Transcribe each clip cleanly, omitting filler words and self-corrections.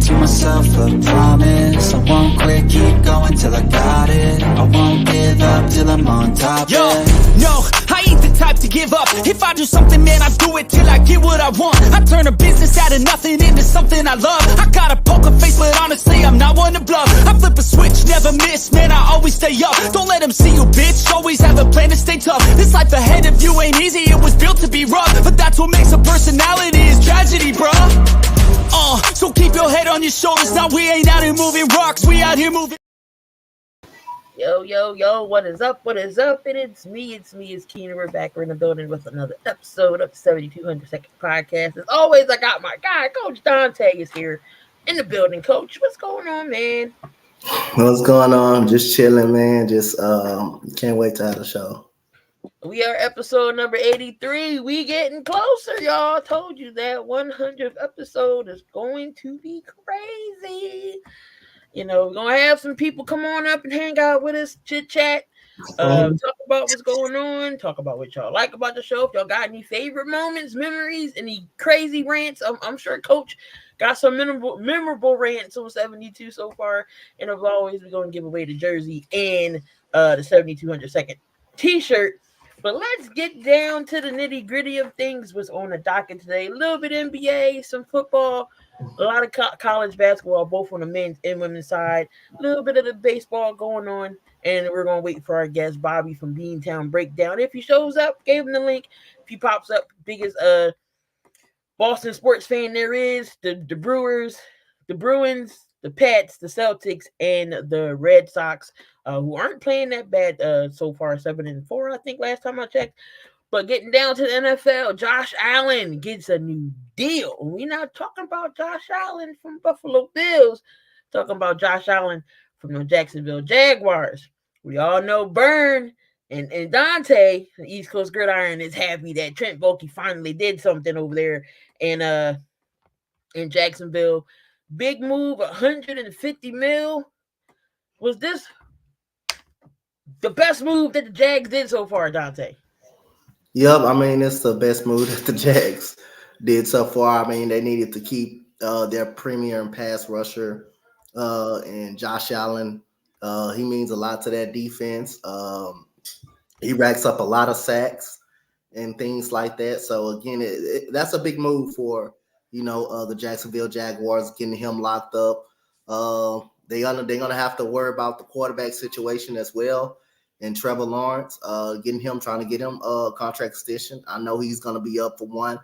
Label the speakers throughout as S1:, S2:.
S1: to myself a promise. I won't quit, keep going till I got it. I won't give up till I'm on top.
S2: Yo, no, I ain't the type to give up. If I do something, man, I do it till I get what I want. I turn a business out of nothing into something I love. I got a poker face, but honestly, I'm not one to bluff. I flip a switch, never miss, man, I always stay up. Don't let them see you, bitch, always have a plan to stay tough. This life ahead of you ain't easy, it was built to be rough. But that's what makes a personality, is tragedy, bruh. So keep your head on your shoulders. Now we ain't out here moving rocks, we out here moving.
S3: Yo, what is up? And it's me, Keen, and we're back. We're in the building with another episode of 7200 Second Podcast. As always, I got my guy, Coach Donte, is here in the building. Coach, what's going on, man?
S4: What's going on? Just chilling, man. Just can't wait to have the show.
S3: We are episode number 83. We getting closer, y'all. Told you that 100th episode is going to be crazy. You know, we're going to have some people come on up and hang out with us, chit-chat, talk about what's going on, talk about what y'all like about the show. If y'all got any favorite moments, memories, any crazy rants, I'm sure Coach got some memorable rants on 72 so far. And as always, we're going to give away the jersey and the 7200 second t-shirt. But let's get down to the nitty-gritty of things. What's on the docket today? A little bit NBA, some football, a lot of college basketball, both on the men's and women's side. A little bit of the baseball going on. And we're going to wait for our guest, Bobby from Beantown Breakdown. If he shows up, gave him the link. If he pops up, biggest Boston sports fan there is, the Brewers, the Bruins, the Pats, the Celtics, and the Red Sox, who aren't playing that bad so far, 7-4, I think, last time I checked. But getting down to the NFL, Josh Allen gets a new deal. We're not talking about Josh Allen from Buffalo Bills. Talking about Josh Allen from the Jacksonville Jaguars. We all know Burn and Donte, the East Coast Gridiron, is happy that Trent Baalke finally did something over there in Jacksonville. Big move, $150 million. Was this the best move that the Jags did so far, Donte?
S4: Yep, I mean, it's the best move that the Jags did so far. I mean, they needed to keep their premier pass rusher and Josh Allen. He means a lot to that defense. He racks up a lot of sacks and things like that. So, again, that's a big move for the Jacksonville Jaguars, getting him locked up. They're gonna have to worry about the quarterback situation as well, and Trevor Lawrence, trying to get him a contract extension. I know he's gonna be up for one.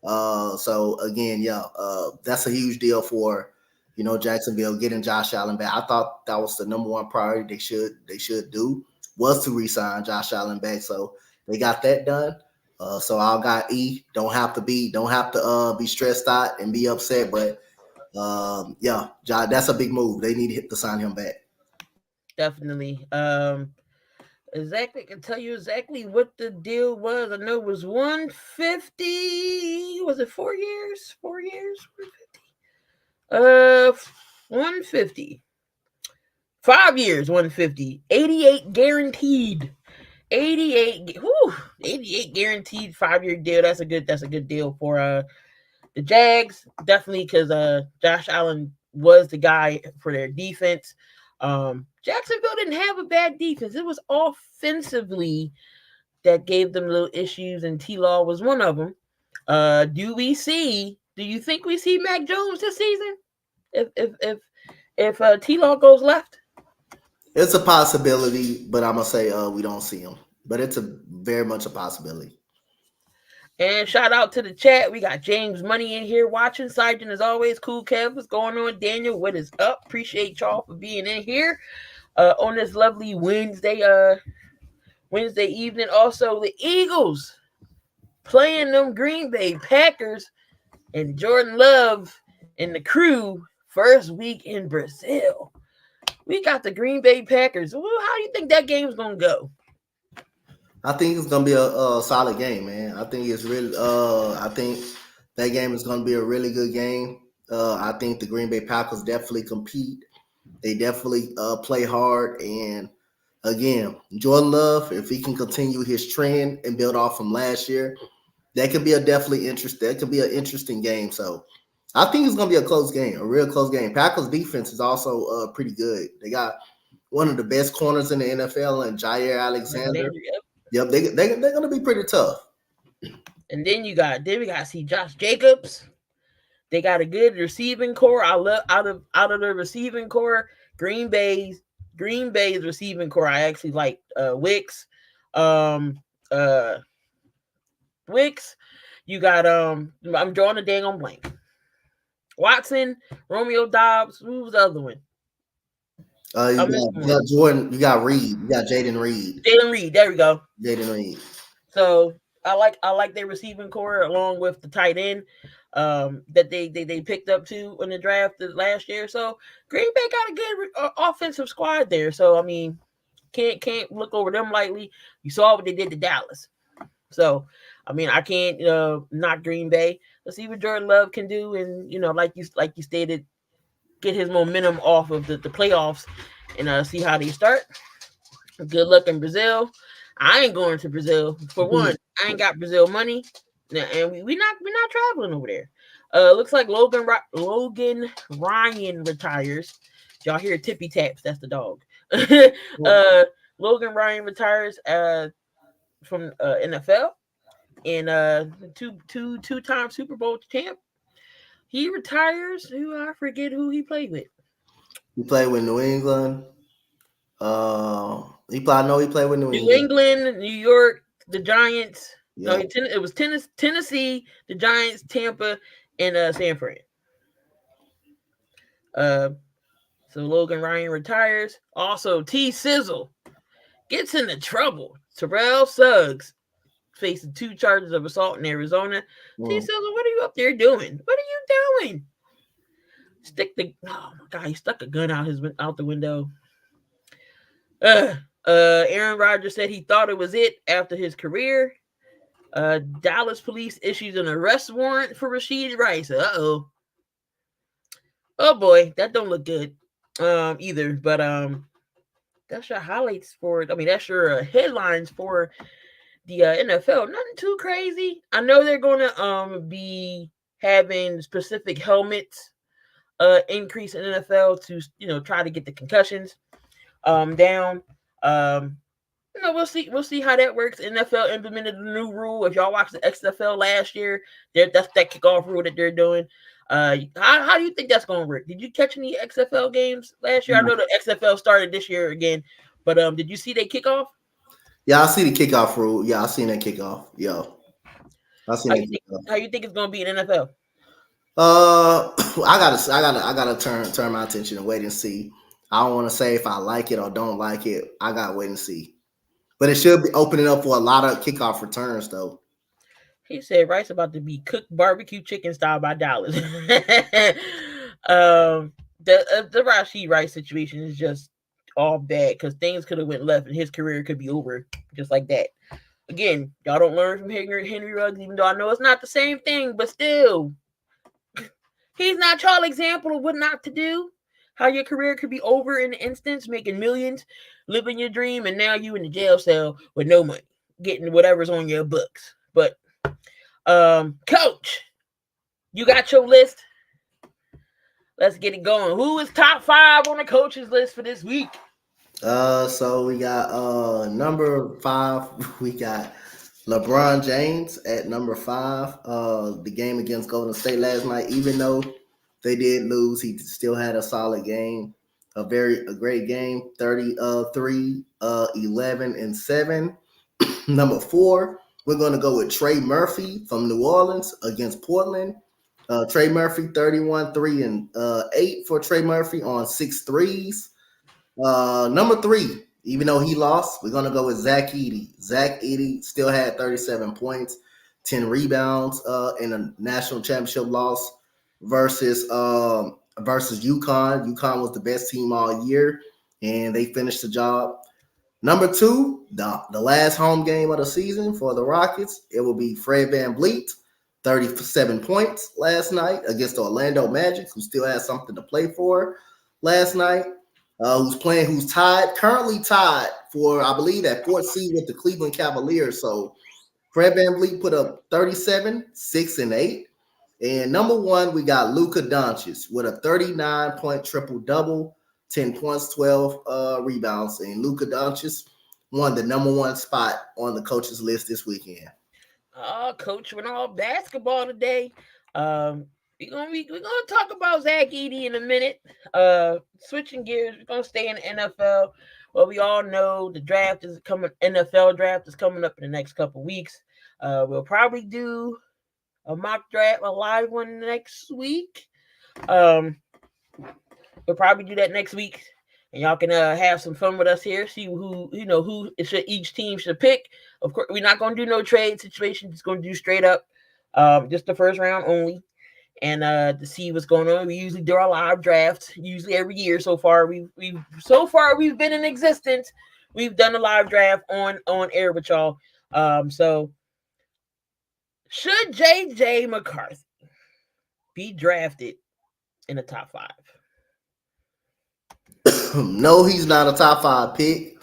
S4: So again, that's a huge deal for Jacksonville, getting Josh Allen back. I thought that was the number one priority they should do, was to re-sign Josh Allen back. So they got that done. So our guy E don't have to be stressed out and be upset, but that's a big move. They need to sign him back.
S3: Definitely. Exactly, I can tell you exactly what the deal was. I know it was 150. Was it 4 years? 4 years? 150. 150. 5 years, 150. 88 guaranteed. 88 guaranteed 5-year deal. That's a good deal for the Jags, definitely, because Josh Allen was the guy for their defense. Jacksonville didn't have a bad defense. It was offensively that gave them little issues, and T-Law was one of them. Do you think we see Mac Jones this season if T-Law goes left?
S4: It's a possibility, but I'm gonna say we don't see him. But it's very much a possibility.
S3: And shout out to the chat. We got James Money in here watching. Sergeant, as always, Cool Kev, what's going on? Daniel, what is up? Appreciate y'all for being in here on this lovely Wednesday evening. Also, the Eagles playing them Green Bay Packers, and Jordan Love and the crew first week in Brazil. We got the Green Bay Packers. How do you think that game's gonna go?
S4: I think it's gonna be a solid game, man. I think it's really. I think that game is gonna be a really good game. I think the Green Bay Packers definitely compete. They definitely play hard, and again, Jordan Love, if he can continue his trend and build off from last year, that could be an interesting game. So I think it's gonna be a close game, a real close game. Packers defense is also pretty good. They got one of the best corners in the NFL, and Jair Alexander. Yep, they're gonna be pretty tough.
S3: And then we got to see Josh Jacobs. They got a good receiving core. I love out of the receiving core, Green Bay's receiving core. I actually like Wicks. Wicks. You got I'm drawing a dang on blank. Watson, Romeo Dobbs. Who was the other one?
S4: You got Jordan. You got Reed. You got Jaden Reed.
S3: Jaden Reed. There we go.
S4: Jaden Reed.
S3: So I like their receiving core along with the tight end that they picked up too in the draft last year. So Green Bay got a good offensive squad there. So I mean, can't look over them lightly. You saw what they did to Dallas. So I mean, I can't knock Green Bay. Let's see what Jordan Love can do, and like you stated, get his momentum off of the playoffs and see how they start. Good luck in Brazil. I ain't going to Brazil. For one, I ain't got Brazil money, and we're not traveling over there. Looks like Logan Ryan retires. Y'all hear tippy taps? That's the dog. Logan Ryan retires from NFL and two-time Super Bowl champ. He retires. I forget who he played with.
S4: He played with New England. He played with New
S3: England, New York, the Giants. Yeah. No, it was Tennessee, the Giants, Tampa, and San Fran. So Logan Ryan retires. Also, T Sizzle gets into trouble. Terrell Suggs facing 2 charges of assault in Arizona. T Sizzle, what are you up there doing? What are you doing? Oh my God, he stuck a gun out the window. Aaron Rodgers said he thought it was it after his career. Dallas police issued an arrest warrant for Rashid Rice. Oh boy, that don't look good either. But that's your highlights for. I mean, that's your headlines for the NFL. Nothing too crazy. I know they're going to be having specific helmets increase in NFL to try to get the concussions down. We'll see how that works. NFL implemented a new rule. If y'all watched the XFL last year, that's that kickoff rule that they're doing. How do you think that's going to work? Did you catch any XFL games last year? I know the XFL started this year again, but did you see that kickoff?
S4: Yeah, I see the kickoff rule. Yeah, I seen that kickoff. Yeah, I seen that kickoff.
S3: How you think it's going to be in NFL?
S4: I gotta turn my attention and wait and see. I don't want to say if I like it or don't like it. I gotta wait and see. But it should be opening up for a lot of kickoff returns, though.
S3: He said Rice about to be cooked barbecue chicken style by Dallas. The Rashid Rice situation is just all bad because things could have went left and his career could be over just like that. Again, y'all don't learn from Henry Ruggs, even though I know it's not the same thing, but still, he's not y'all example of what not to do. How your career could be over in an instance, making millions, living your dream, and now you in the jail cell with no money, getting whatever's on your books. But, Coach, you got your list? Let's get it going. Who is top 5 on the coaches list for this week?
S4: So we got number 5. We got LeBron James at number 5. The game against Golden State last night, even though they did lose, he still had a solid game, a great game. 33, 11, and 7. Number 4, we're going to go with Trey Murphy from New Orleans against Portland. Trey Murphy, 31, 3, and 8 for Trey Murphy on 6 threes. Number 3, even though he lost, we're going to go with Zach Edey. Zach Edey still had 37 points, 10 rebounds in a national championship loss versus UConn. UConn was the best team all year, and they finished the job. Number 2, the last home game of the season for the Rockets, it will be Fred VanVleet, 37 points last night against the Orlando Magic, who still has something to play for last night. Who's currently tied for, I believe, that 4th seed with the Cleveland Cavaliers. So Fred VanVleet put up 37, 6, and 8. And number 1, we got Luka Doncic with a 39-point triple-double, 10 points, 12 rebounds. And Luka Doncic won the number 1 spot on the coaches list this weekend.
S3: Coach went all basketball today. We're gonna talk about Zach Edey in a minute. Switching gears, we're gonna stay in the NFL. Well, we all know the draft is coming. NFL draft is coming up in the next couple weeks. We'll probably do a mock draft, a live one next week. We'll probably do that next week, and y'all can have some fun with us here. See who each team should pick. Of course, we're not gonna do no trade situation. Just gonna do straight up, just the first round only, and to see what's going on. We usually do our live drafts usually every year. So far, we've been in existence. We've done a live draft on air with y'all. So should JJ McCarthy be drafted in the top 5?
S4: No, he's not a top 5 pick,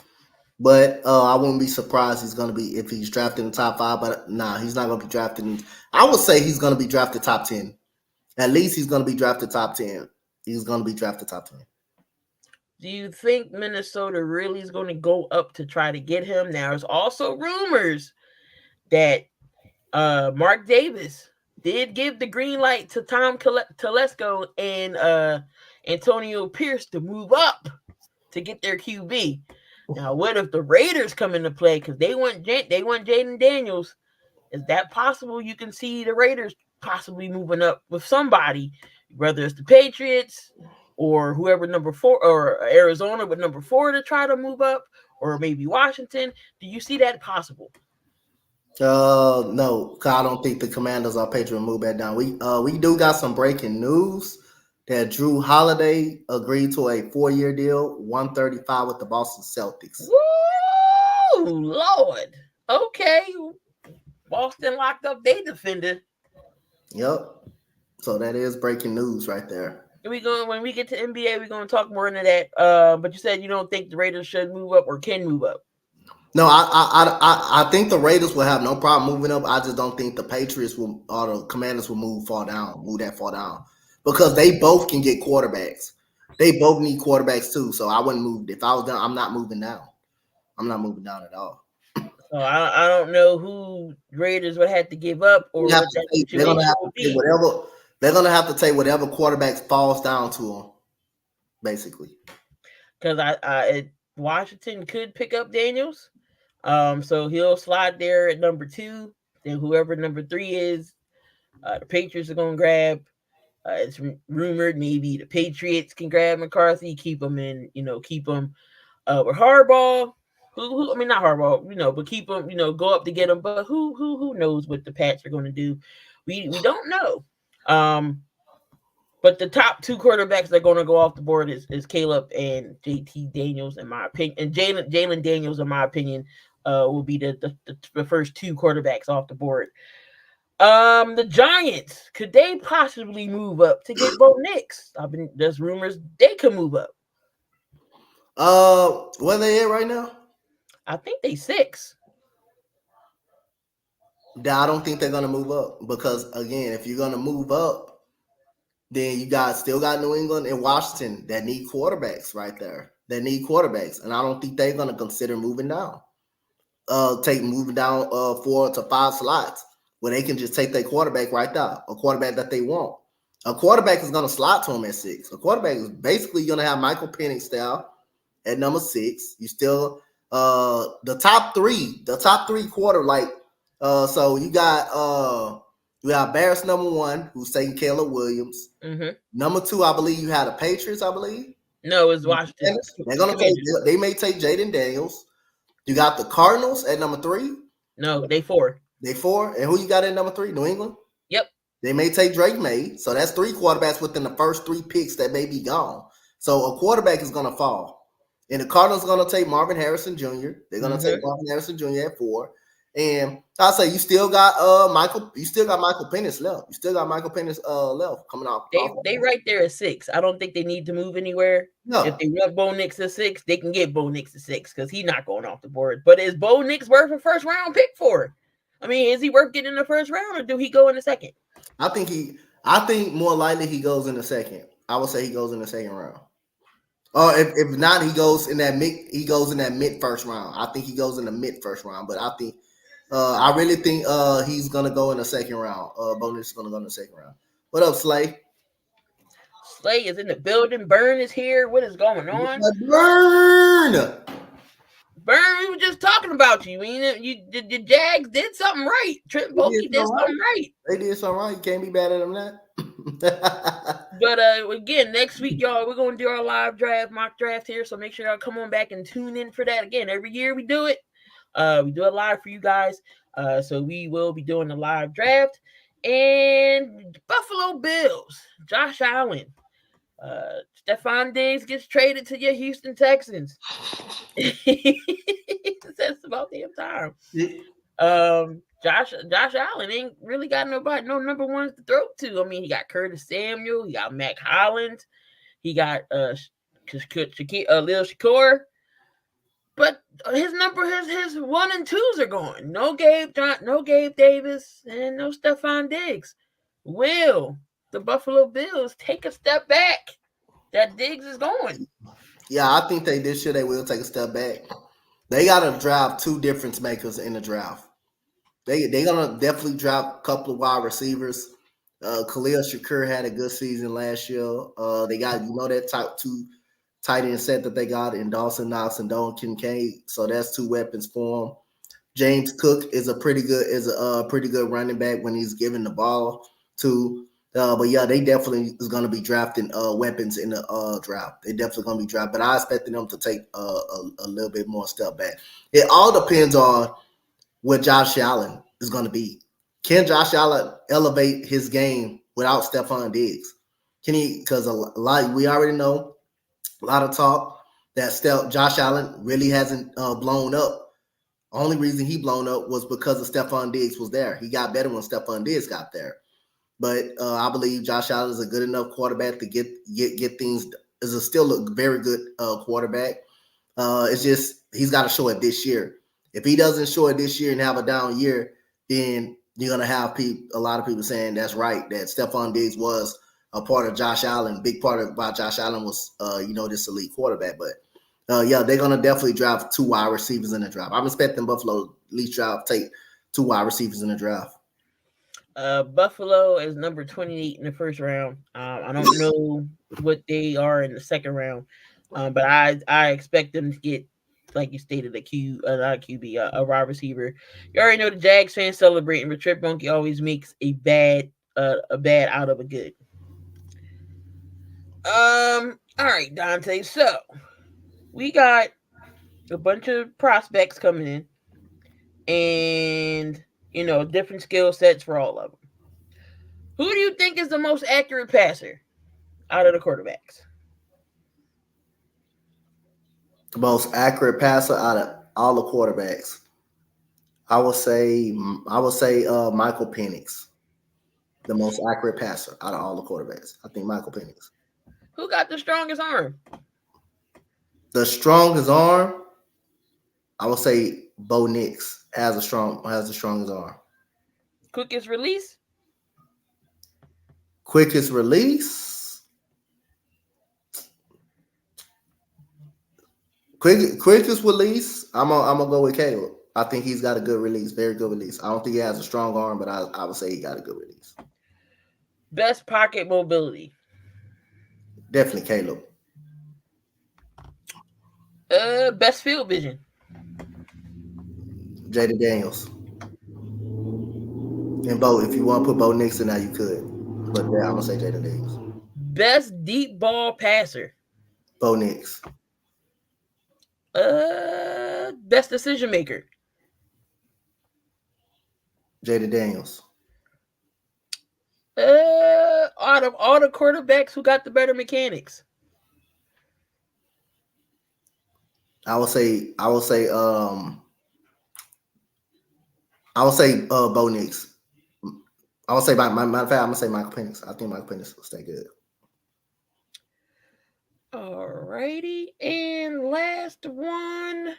S4: but I wouldn't be surprised if he's drafted in the top 5. But nah, he's not going to be drafted. I would say he's going to be drafted top 10. At least he's going to be drafted top 10. He's going to be drafted top 10.
S3: Do you think Minnesota really is going to go up to try to get him? Now, there's also rumors that Mark Davis did give the green light to Tom Telesco and Antonio Pierce to move up to get their QB. Now, what if the Raiders come into play because they want Jaden Daniels? Is that possible? You can see the Raiders possibly moving up with somebody, whether it's the Patriots or whoever number 4, or Arizona with number 4 to try to move up, or maybe Washington. Do you see that possible?
S4: No, I don't think the Commanders or Patriots move back down. We do got some breaking news that Drew Holiday agreed to a 4-year deal, $135 with the Boston Celtics.
S3: Woo, Lord. Okay. Boston locked up their defender.
S4: Yep. So that is breaking news right there.
S3: When we get to NBA, we're going to talk more into that. But you said you don't think the Raiders should move up or can move up.
S4: No, I think the Raiders will have no problem moving up. I just don't think the Patriots or the Commanders will move that far down. Because they both can get quarterbacks. They both need quarterbacks too. So I wouldn't move. If I was down, I'm not moving down. I'm not moving down at all.
S3: So I don't know who Raiders would have to give up, or
S4: they're gonna have to take whatever. They're gonna have to take whatever quarterback falls down to them, basically.
S3: Because Washington could pick up Daniels, so he'll slide there at number 2. Then whoever number 3 is, the Patriots are gonna grab. It's rumored maybe the Patriots can grab McCarthy, keep him with Harbaugh. Who not Harbaugh, but keep him, go up to get him. But who knows what the Pats are going to do? We don't know. But the top 2 quarterbacks that are going to go off the board is Caleb and JT Daniels, in my opinion, and Jalen Daniels, in my opinion, will be the first 2 quarterbacks off the board. The Giants, could they possibly move up to get Bo Nix? There's rumors they could move up.
S4: Where they at right now?
S3: I think they 6.
S4: I don't think they're gonna move up because again, if you're gonna move up, then you still got New England and Washington that need quarterbacks right there. They need quarterbacks, and I don't think they're gonna consider moving down. Moving down 4 to 5 slots. Where they can just take their quarterback right there, a quarterback that they want. A quarterback is going to slot to them at 6. A quarterback is basically going to have Michael Penix style at number 6. You still the top 3 quarter so you got Bears number 1 who's taking Caleb Williams.
S3: Mm-hmm.
S4: Number 2, I believe you had the Patriots. I believe
S3: no, it's Washington.
S4: They may take Jaden Daniels. You got the Cardinals at number 3.
S3: No, they 4.
S4: They 4, and who you got at number 3? New England.
S3: Yep.
S4: They may take Drake May, so that's 3 quarterbacks within the first 3 picks that may be gone. So a quarterback is going to fall, and the Cardinals are going to take Marvin Harrison Jr. They're going to take Marvin Harrison Jr. at 4, and I'll say you still got Michael. You still got Michael Penix left. You still got Michael Penix left coming off.
S3: They right there at 6. I don't think they need to move anywhere. No. If they want Bo Nix at 6, they can get Bo Nix at 6 because he's not going off the board. But is Bo Nix worth a first round pick for? I mean, is he worth getting in the first round, or do he go in the second?
S4: I think more likely he goes in the second. I would say he goes in the second round. Or if not, he goes in that mid first round. I think he goes in the mid first round, but I really think he's gonna go in the second round. Bonus is gonna go in the second round. What up, Slay?
S3: Slay is in the building. Burn is here. What is going on?
S4: Burn.
S3: Burn, we were just talking about you. The Jags did something right. Trent Baalke did something right.
S4: They did something right. You can't be bad at them that.
S3: But again, next week, y'all, we're gonna do our live draft, mock draft here. So make sure y'all come on back and tune in for that. Again, every year we do it. We do it live for you guys. So we will be doing the live draft. And Buffalo Bills, Josh Allen. Stephon Diggs gets traded to your Houston Texans. That's about damn time. Josh Allen ain't really got no number ones to throw to. I mean, he got Curtis Samuel, he got Mac Hollins, he got Lil Shakur. But his 1 and 2s are gone. No Gabe Davis, and no Stephon Diggs. Will the Buffalo Bills take a step back? That Diggs is going.
S4: Yeah, I think this year they will take a step back. They got to draft 2 difference makers in the draft. They're going to definitely draft a couple of wide receivers. Khalil Shakur had a good season last year. They got, that top 2 tight end set that they got in Dawson Knox and Dalton Kincaid. So that's 2 weapons for them. James Cook is a pretty good running back when he's given the ball to. But yeah, they definitely is going to be drafting weapons in the draft. They definitely going to be drafting. But I expected them to take a little bit more step back. It all depends on what Josh Allen is going to be. Can Josh Allen elevate his game without Stephon Diggs? Can he? Because we already know a lot of talk that Josh Allen really hasn't blown up. Only reason he blown up was because of Stephon Diggs was there. He got better when Stephon Diggs got there. But I believe Josh Allen is a good enough quarterback to get things. Is still a very good quarterback. It's just he's got to show it this year. If he doesn't show it this year and have a down year, then you're gonna have a lot of people saying that's right, that Stephon Diggs was a part of Josh Allen. Big part about Josh Allen was this elite quarterback. But yeah, they're gonna definitely draft 2 wide receivers in the draft. I'm expecting Buffalo at least take 2 wide receivers in the draft.
S3: Buffalo is number 28 in the first round. I don't know what they are in the second round, but I expect them to get, like you stated, a wide receiver. You already know the Jags fans celebrating, but Trent Baalke always makes a bad out of a good. All right, Donte. So we got a bunch of prospects coming in, and different skill sets for all of them. Who do you think is the most accurate passer out of the quarterbacks?
S4: The most accurate passer out of all the quarterbacks, I would say Michael Penix, the most accurate passer out of all the quarterbacks. I think Michael Penix.
S3: Who got the strongest arm?
S4: The strongest arm, I would say Bo Nix has the strongest arm.
S3: Quickest release?
S4: Quickest release? Quickest release, I'm gonna go with Caleb. I think he's got a good release, very good release. I don't think he has a strong arm, but I would say he got a good release.
S3: Best pocket mobility?
S4: Definitely Caleb.
S3: Best field vision?
S4: Jaden Daniels. And Bo, if you want to put Bo Nix in there, you could. But yeah, I'm gonna say Jaden Daniels.
S3: Best deep ball passer?
S4: Bo Nix.
S3: Best decision maker?
S4: Jaden Daniels.
S3: Out of all the quarterbacks, who got the better mechanics?
S4: I would say Bo Nix. I would say matter of fact, I'm gonna say Michael Penix. I think Michael Penix will stay good.
S3: Alrighty, and last one.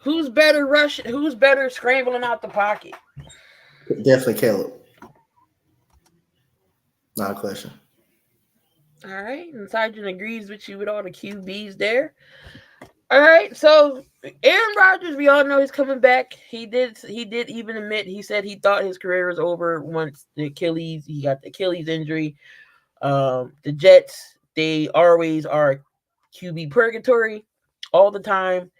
S3: Who's better rushing? Who's better scrambling out the pocket?
S4: Definitely Caleb. Not a question.
S3: All right, and Sergeant agrees with you with all the QBs there. All right, so Aaron Rodgers, we all know he's coming back. He did even admit, he said he thought his career was over once he got the Achilles injury. The Jets, they always are QB purgatory all the time.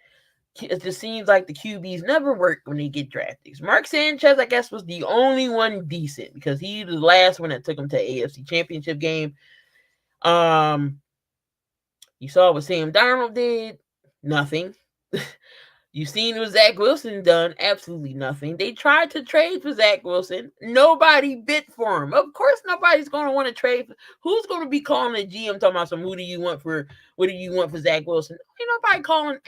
S3: It just seems like the QBs never work when they get drafted. Mark Sanchez, I guess, was the only one decent because he was the last one that took him to AFC Championship game. You saw what Sam Darnold did. Nothing. You've seen what Zach Wilson done. Absolutely nothing. They tried to trade for Zach Wilson. Nobody bid for him. Of course, nobody's going to want to trade. Who's going to be calling the GM talking about what do you want for Zach Wilson? Ain't nobody calling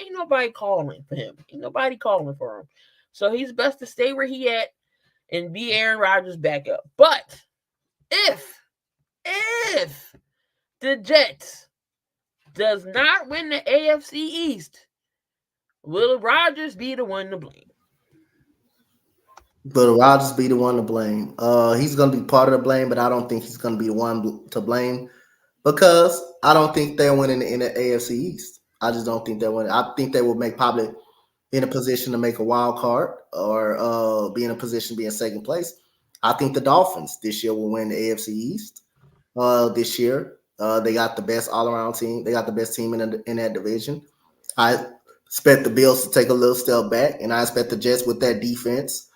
S3: for him. Ain't nobody calling for him. So he's best to stay where he at and be Aaron Rodgers' backup. But if the Jets does not win the AFC East, will Rodgers be the one to blame?
S4: Will Rodgers be the one to blame? He's going to be part of the blame, but I don't think he's going to be the one to blame because I don't think they're winning in the AFC East. I just don't think they're winning. I think they will make probably in a position to make a wild card or be in a position to be in second place. I think the Dolphins this year will win the AFC East this year. They got the best all-around team. They got the best team in that division. I expect the Bills to take a little step back, and I expect the Jets with that defense,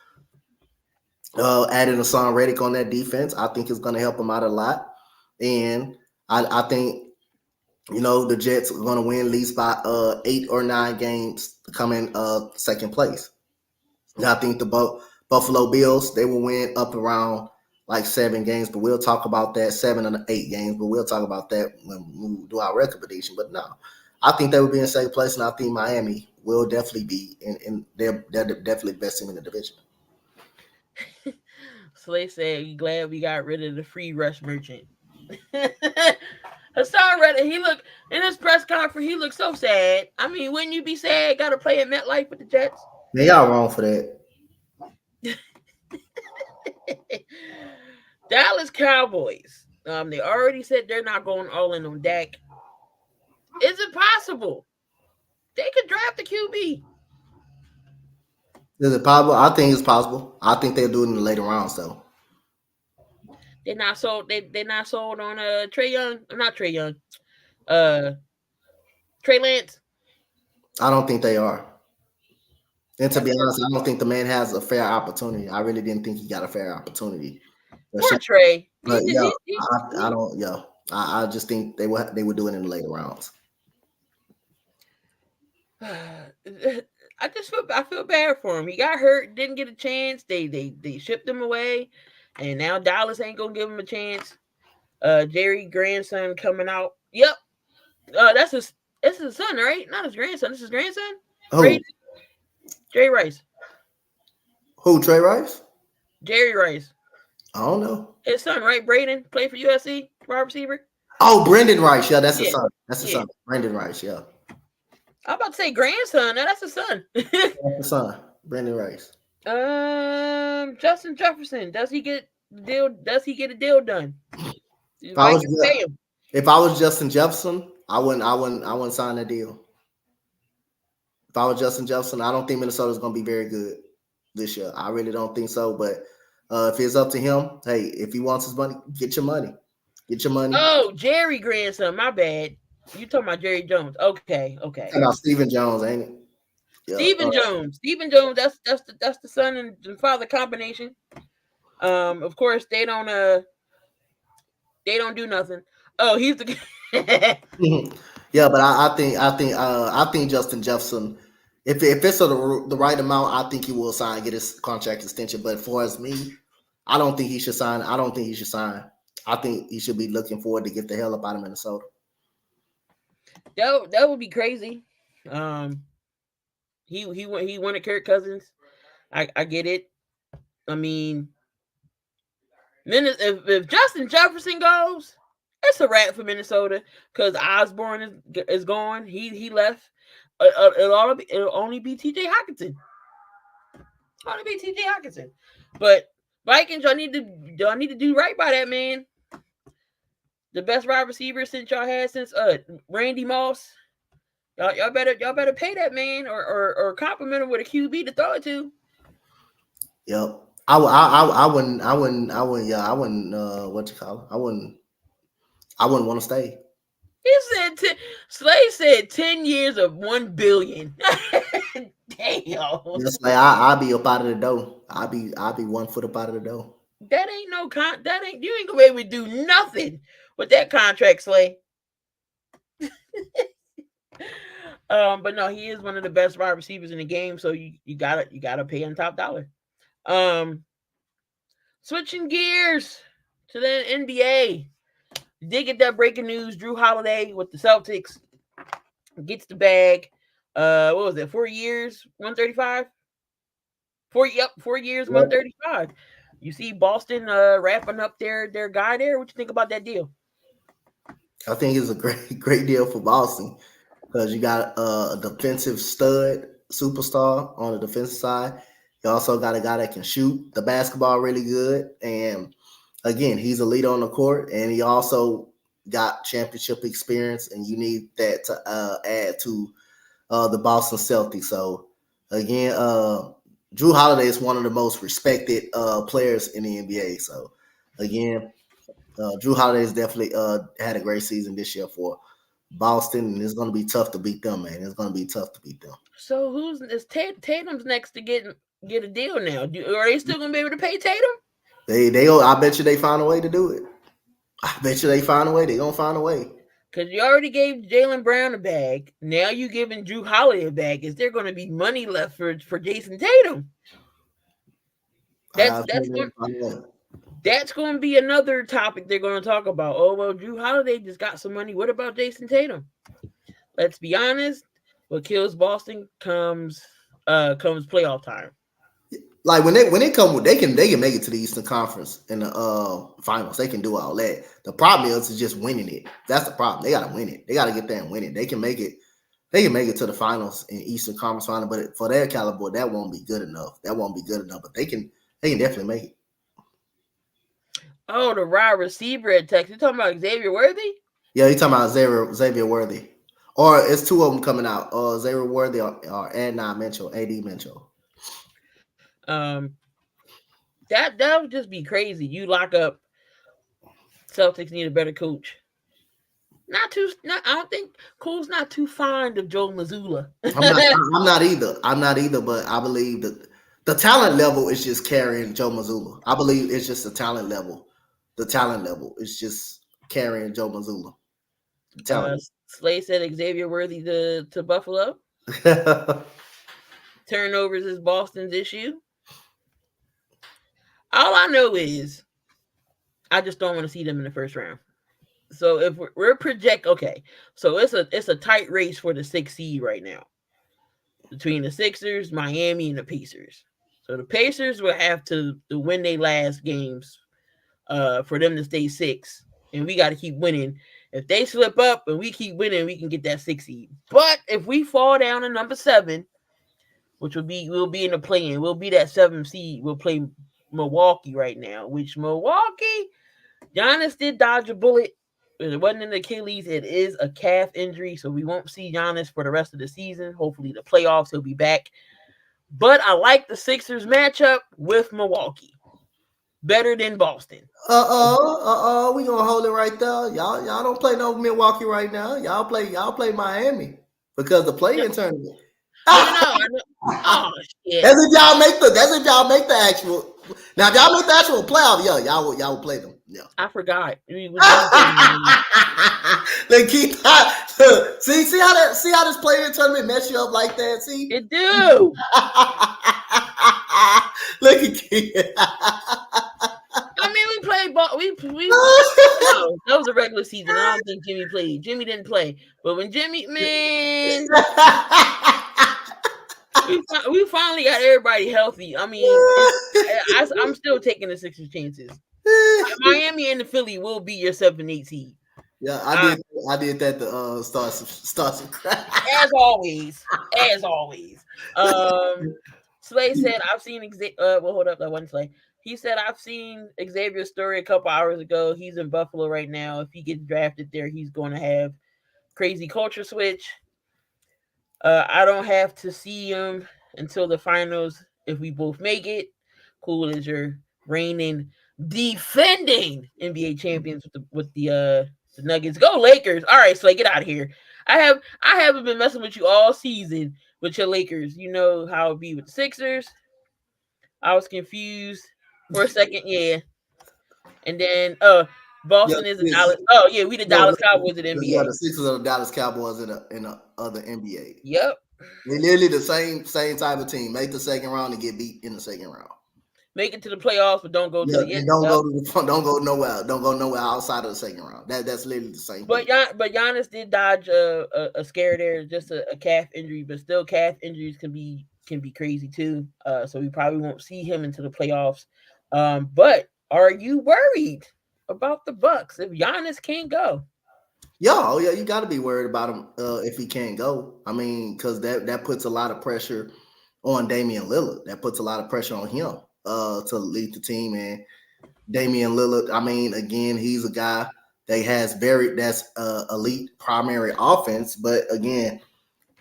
S4: adding Hassan Reddick on that defense, I think it's going to help them out a lot. And I think, the Jets are going to win at least by 8 or 9 games to come in second place. And I think the Buffalo Bills, they will win up around like 7 games, but we'll talk about that, 7 or 8 games, but we'll talk about that when we do our record prediction. But no, I think they will be in second place, and I think Miami will definitely be in they're definitely the best team in the division.
S3: So they say, you glad we got rid of the free rush merchant. Hassan Reddick, he looked in his press conference, he looked so sad. I mean, wouldn't you be sad? Got to play at MetLife with the Jets?
S4: Man, y'all wrong for that.
S3: Dallas Cowboys. They already said they're not going all in on Dak. Is it possible they could draft the QB?
S4: Is it possible? I think it's possible. I think they'll do it in the later rounds, though.
S3: They're not sold. They're not sold on Trey Young. Not Trey Young. Trey Lance.
S4: I don't think they are. And to be honest, I don't think the man has a fair opportunity. I really didn't think he got a fair opportunity.
S3: Poor Trey.
S4: But I don't. I just think they would do it in the later rounds.
S3: I feel bad for him. He got hurt, didn't get a chance. They shipped him away, and now Dallas ain't gonna give him a chance. Jerry grandson coming out. Yep. That's his son, right? Not his grandson. This is his grandson.
S4: Who?
S3: Jerry Rice.
S4: Who? Trey Rice?
S3: Jerry Rice.
S4: I don't know.
S3: His son, right? Braden played for USC, wide receiver.
S4: Oh, Brendan Rice. Yeah, that's his son. That's his son. Brendan Rice. Yeah.
S3: I'm about to say grandson. No, that's his son.
S4: That's his son, Brendan Rice.
S3: Justin Jefferson. Does he get a deal done?
S4: If I was Justin Jefferson, I wouldn't sign that deal. If I was Justin Jefferson, I don't think Minnesota's going to be very good this year. I really don't think so. But if it's up to him, hey, if he wants his money, get your money. Get your money.
S3: Oh, Jerry grandson. My bad. You talking about Jerry Jones? Okay.
S4: About Stephen Jones, ain't it?
S3: Yeah. Stephen Jones. That's the son and father combination. Of course they don't do nothing. Oh, he's the.
S4: Yeah, but I think Justin Jefferson, if it's the right amount, I think he will get his contract extension. But for as me, I don't think he should sign. I think he should be looking forward to get the hell up out of Minnesota.
S3: That would be crazy. He wanted Kirk Cousins. I get it. I mean, if Justin Jefferson goes, it's a wrap for Minnesota because Osborne is gone. He left. It'll only be T.J. Hockenson. But Vikings, y'all need to do right by that man. the best wide receiver since y'all had since Randy Moss. Y'all better pay that man or compliment him with a QB to throw it to.
S4: Yep. I wouldn't. Yeah, I wouldn't. What you call it? I wouldn't want to stay.
S3: He said Slay said 10 years of $1 billion. Damn.
S4: Just like I'll be up out of the door. I'll be 1 foot up out of the door.
S3: That ain't you ain't gonna be able to do nothing with that contract, Slay. But no, he is one of the best wide receivers in the game, so you gotta pay him top dollar. Switching gears to the NBA. You did get that breaking news. Drew Holiday with the Celtics gets the bag. What was it? 4 years, 135? 4 years, 135. You see Boston wrapping up their guy there. What you think about that deal?
S4: I think it's a great deal for Boston because you got a defensive stud superstar on the defensive side. You also got a guy that can shoot the basketball really good. And again, he's a leader on the court, and he also got championship experience, and you need that to add to the Boston Celtics. So again, Drew Holiday is one of the most respected players in the NBA. So again, Drew Holiday has definitely had a great season this year for Boston, and it's going to be tough to beat them, man. It's going to be tough to beat them.
S3: So Tatum's next to get a deal now? Are they still going to be able to pay Tatum?
S4: I bet you they find a way to do it. I bet you they find a way. They're going to find a way.
S3: Because you already gave Jaylen Brown a bag. Now you giving Drew Holiday a bag. Is there going to be money left for Jason Tatum? That's going to be another topic they're going to talk about. Oh, well, Drew Holiday just got some money. What about Jason Tatum? Let's be honest. What kills Boston comes playoff time.
S4: Like when they come, they can make it to the Eastern Conference in the finals. They can do all that. The problem is just winning it. That's the problem. They got to win it. They got to get there and win it. They can make it. They can make it to the finals in Eastern Conference final, but for their caliber, that won't be good enough. But they can definitely make it.
S3: Oh, the wide receiver at Texas. You talking about Xavier Worthy?
S4: Yeah, you talking about Xavier Worthy, or it's two of them coming out. Xavier Worthy or AD Mitchell.
S3: That would just be crazy. You lock up. Celtics need a better coach. I don't think Cole's not too fond of Joe Mazzulla.
S4: I'm not either. But I believe that the talent level is just carrying Joe Mazzulla. I believe it's just the talent level. The talent level is just carrying Joe Mazzulla.
S3: Slay said Xavier Worthy to Buffalo. Turnovers is Boston's issue. All I know is I just don't want to see them in the first round. So if we're so it's a tight race for the 6th seed right now between the Sixers, Miami, and the Pacers. So the Pacers will have to win their last games for them to stay 6, and we got to keep winning. If they slip up and we keep winning, we can get that 6th seed. But if we fall down to number 7, which we'll be in the play-in, we'll be that 7th seed. We'll play Milwaukee right now, which Milwaukee, Giannis did dodge a bullet. It wasn't an Achilles. It is a calf injury, so we won't see Giannis for the rest of the season. Hopefully the playoffs, he'll be back. But I like the Sixers matchup with Milwaukee better than Boston.
S4: We gonna hold it right there. Y'all don't play no Milwaukee right now. Y'all play Miami because the play-in tournament.
S3: I know. Oh shit!
S4: That's if y'all make the actual. Now, if y'all make the actual playoff, y'all will play them. Yeah.
S3: I forgot.
S4: They keep see how this play-in tournament mess you up like that. See
S3: it do.
S4: Look at Keith.
S3: I mean, we played ball. No, that was a regular season. I don't think Jimmy played. Jimmy didn't play, but when Jimmy, man. We finally got everybody healthy. I mean, I'm still taking the Sixers chances. Miami and the Philly will be your 7 and 8 seed.
S4: Yeah, I did that to start some crap.
S3: As always. Slay said, "I've seen well, hold up, that wasn't Slay. He said, I've seen Xavier's story a couple hours ago. He's in Buffalo right now. If he gets drafted there, he's going to have crazy culture switch. I don't have to see him until the finals if we both make it. Cool as your reigning, defending NBA champions with the Nuggets. Go Lakers! All right, Slay, get out of here. I haven't been messing with you all season with your Lakers. You know how it be with the Sixers. I was confused for a second, yeah. And then Boston is a Dallas. Oh yeah, we the Dallas Cowboys of the NBA.
S4: Yeah, the Sixers are the Dallas Cowboys in the other NBA.
S3: Yep.
S4: They're literally the same type of team. Make the second round and get beat in the second round.
S3: Make it to the playoffs, but don't go to
S4: don't go nowhere. Don't go nowhere outside of the second round. That's literally the same.
S3: But Giannis did dodge a scare there, just a calf injury, but still calf injuries can be crazy too. So we probably won't see him into the playoffs. But are you worried about the Bucks if Giannis can't go?
S4: Yeah, you got to be worried about him if he can't go. I mean, because that puts a lot of pressure on Damian Lillard. That puts a lot of pressure on him to lead the team. And Damian Lillard, I mean, again, he's a guy that has that's elite primary offense. But again,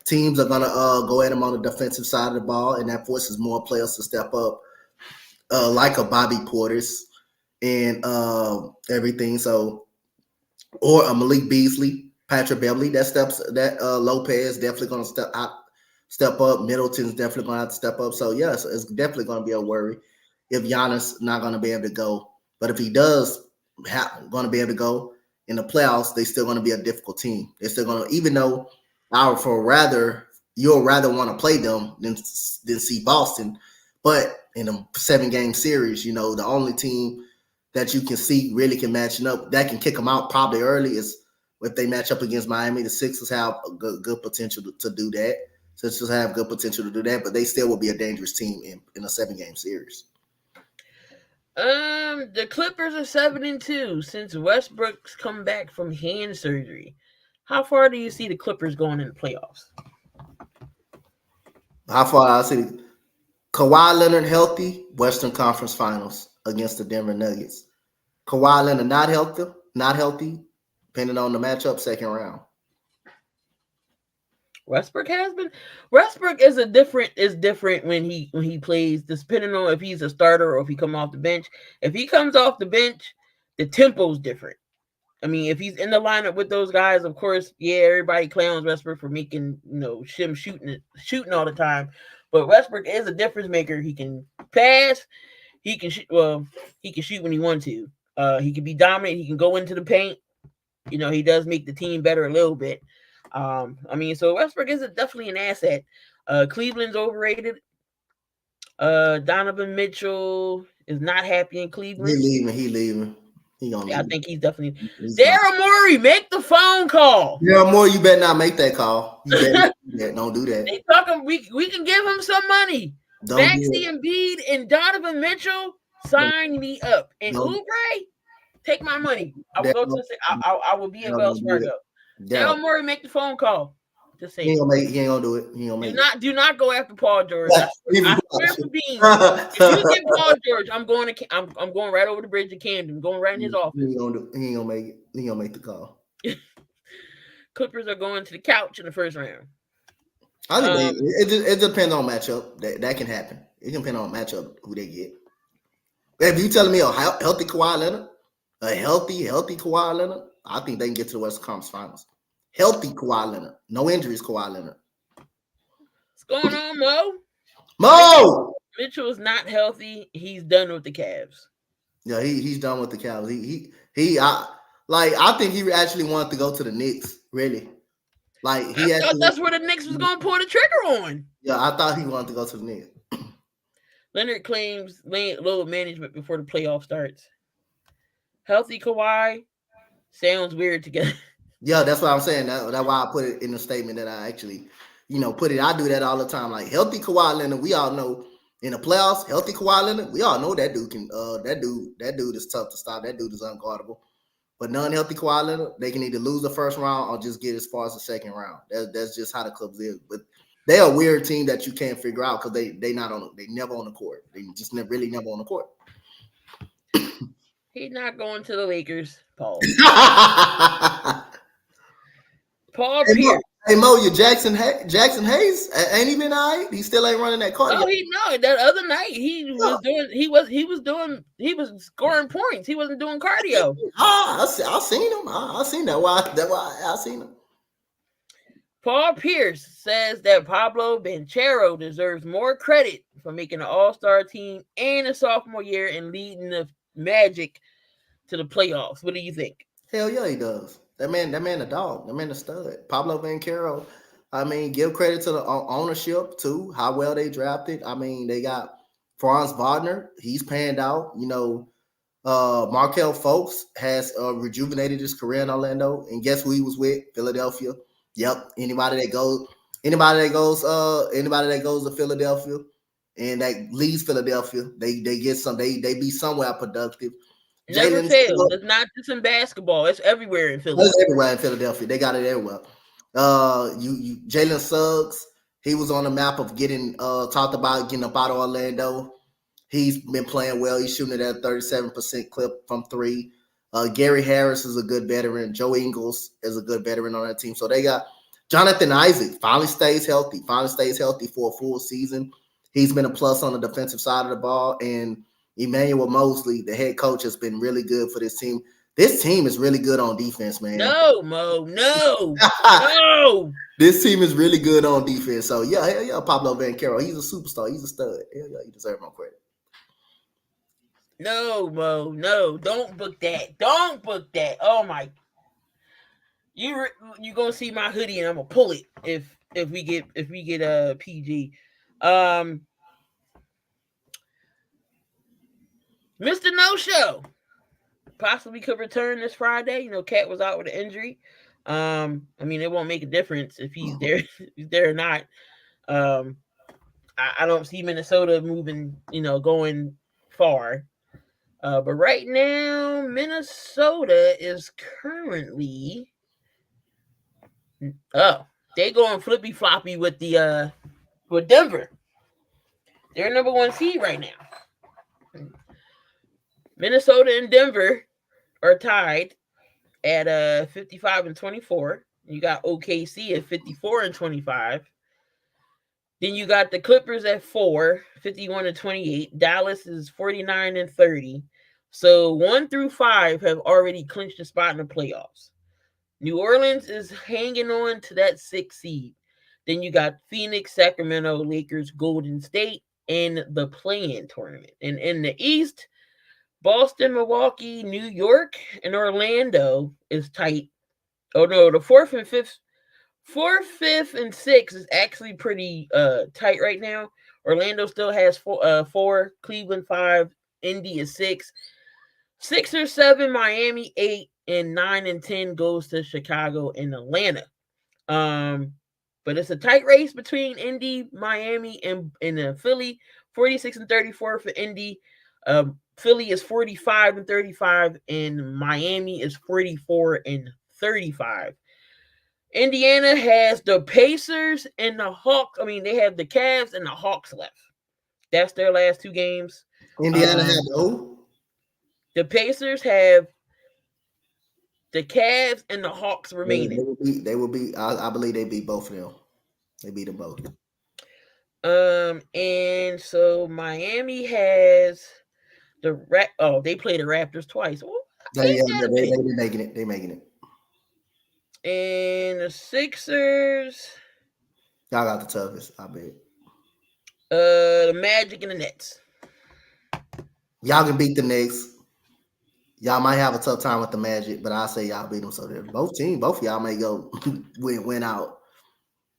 S4: teams are gonna go at him on the defensive side of the ball, and that forces more players to step up, like a Bobby Portis and everything. So, or a Malik Beasley, Patrick Beverly, Lopez definitely gonna step up. Middleton's definitely gonna have to step up. So yes, it's definitely gonna be a worry if Giannis not gonna be able to go. But if he does gonna be able to go in the playoffs, they're still gonna be a difficult team. They're still gonna, even though you'll rather want to play them than see Boston. But in a 7-game series, the only team that you can see really can match up, that can kick them out probably early, is if they match up against Miami. The Sixers have a good potential to do that. Sixers have good potential to do that, but they still will be a dangerous team in a 7-game series.
S3: The Clippers are 7-2 since Westbrook's come back from hand surgery. How far do you see the Clippers going in the playoffs?
S4: How far I see Kawhi Leonard healthy, Western Conference Finals against the Denver Nuggets. Kawhi Leonard not healthy, depending on the matchup, second round.
S3: Westbrook is different when he plays, depending on if he's a starter or if he comes off the bench. If he comes off the bench, the tempo's different. I mean, if he's in the lineup with those guys, of course, yeah, everybody clowns Westbrook for making, him shooting all the time. But Westbrook is a difference maker. He can pass. He can shoot. Well, he can shoot when he wants to. He can be dominant. He can go into the paint. He does make the team better a little bit. So Westbrook is definitely an asset. Cleveland's overrated. Donovan Mitchell is not happy in Cleveland.
S4: He leaving.
S3: I think he's definitely. Daryl Morey, make the phone call.
S4: Daryl Morey, you better not make that call. Don't do that.
S3: They talking. We can give him some money. Maxey, Embiid, and Donovan Mitchell, sign me up. And Oubre, take my money. I will go to. I will be at Wells Fargo. Daryl Morey, make the phone call. Just say
S4: he ain't gonna do it. He ain't gonna make it.
S3: Do not go after Paul George. I swear for beans. If you get Paul George, I'm going right over the bridge to Camden. Going right in his office.
S4: He ain't gonna make it. He ain't gonna make the call.
S3: Clippers are going to the couch in the first round.
S4: I think it depends on matchup. That can happen. It can depend on matchup who they get. If you telling me a healthy Kawhi Leonard, a healthy Kawhi Leonard, I think they can get to the Western Conference Finals. Healthy Kawhi Leonard, no injuries. Kawhi Leonard.
S3: What's going on, Mo?
S4: Mo
S3: Mitchell is not healthy. He's done with the Cavs.
S4: Yeah, he's done with the Cavs. I think he actually wanted to go to the Knicks. Really, I thought
S3: that's where the Knicks was going to pull the trigger on.
S4: Yeah, I thought he wanted to go to the Knicks.
S3: Leonard claims load management before the playoff starts. Healthy Kawhi sounds weird together.
S4: Yeah, that's what I'm saying. That's why I put it in the statement that I actually, put it. I do that all the time. Like healthy Kawhi Leonard, we all know in the playoffs, healthy Kawhi Leonard, we all know that dude can. That dude is tough to stop. That dude is unguardable. But non-healthy Kawhi Leonard, they can either lose the first round or just get as far as the second round. That's just how the Cubs is. But They're a weird team that you can't figure out because they never on the court. They just really never on the court.
S3: He's not going to the Lakers, Paul. Paul Pierce.
S4: Hey Mo, your Jackson Hayes ain't even all right. He still ain't running that cardio.
S3: Oh, that other night he was scoring points. He wasn't doing cardio.
S4: I seen him. I seen that. That's why I seen him.
S3: Paul Pierce says that Pablo Banchero deserves more credit for making an all-star team in a sophomore year and leading the Magic to the playoffs. What do you think?
S4: Hell yeah, he does. That man a dog. That man a stud. Pablo Banchero. I mean, give credit to the ownership too. How well they drafted. I mean, they got Franz Wagner. He's panned out. You know, Markelle Fultz has rejuvenated his career in Orlando. And guess who he was with? Philadelphia. Yep. Anybody that goes to Philadelphia and that leaves Philadelphia, they get some. They be somewhere productive.
S3: Never fails. It's not just in basketball. It's everywhere in Philadelphia.
S4: It's everywhere in Philadelphia. They got it everywhere. Jalen Suggs, he was on the map of getting talked about getting up out of Orlando. He's been playing well. He's shooting at a 37% clip from three. Gary Harris is a good veteran. Joe Ingles is a good veteran on that team. So they got Jonathan Isaac finally stays healthy for a full season. He's been a plus on the defensive side of the ball. And Emmanuel Mosley, the head coach, has been really good for this team. This team is really good on defense, man.
S3: No, Mo, no.
S4: This team is really good on defense. So, yeah, Pablo Banchero. He's a superstar. He's a stud. Yeah, he deserves more credit.
S3: No, Mo, no. Don't book that. Don't book that. Oh, my. You're going to see my hoodie, and I'm going to pull it if we get a PG. Mr. No-Show possibly could return this Friday. You know, Cat was out with an injury. I mean, it won't make a difference if he's there or not. I don't see Minnesota moving, going far. But right now, Minnesota is currently they going flippy floppy with with Denver. They're number one seed right now. Minnesota and Denver are tied at 55-24. You got OKC at 54-25. Then you got the Clippers at 51-28. Dallas is 49-30. So 1 through 5 have already clinched a spot in the playoffs. New Orleans is hanging on to that 6th seed. Then you got Phoenix, Sacramento, Lakers, Golden State in the play-in tournament. And in the East, Boston, Milwaukee, New York, and Orlando is tight. Oh no, the 4th, 5th, and 6th is actually pretty tight right now. Orlando still has 4, Cleveland 5, Indy is 6, 6 or 7, Miami 8, and 9 and 10 goes to Chicago and Atlanta. But it's a tight race between Indy, Miami, and Philly. 46-34 for Indy. Philly is 45-35, and Miami is 44-35. Indiana has the Pacers and the Hawks. I mean, they have the Cavs and the Hawks left. That's their last 2 games.
S4: Indiana has who?
S3: The Pacers have the Cavs and the Hawks remaining.
S4: They will be. I believe they beat both of them. They beat them both.
S3: And so Miami has they play the Raptors twice. Well,
S4: they making it. They making it.
S3: And the Sixers.
S4: Y'all got the toughest, I bet.
S3: The Magic and the Nets.
S4: Y'all can beat the Knicks. Y'all might have a tough time with the Magic, but I say y'all beat them. So both of y'all may go win out.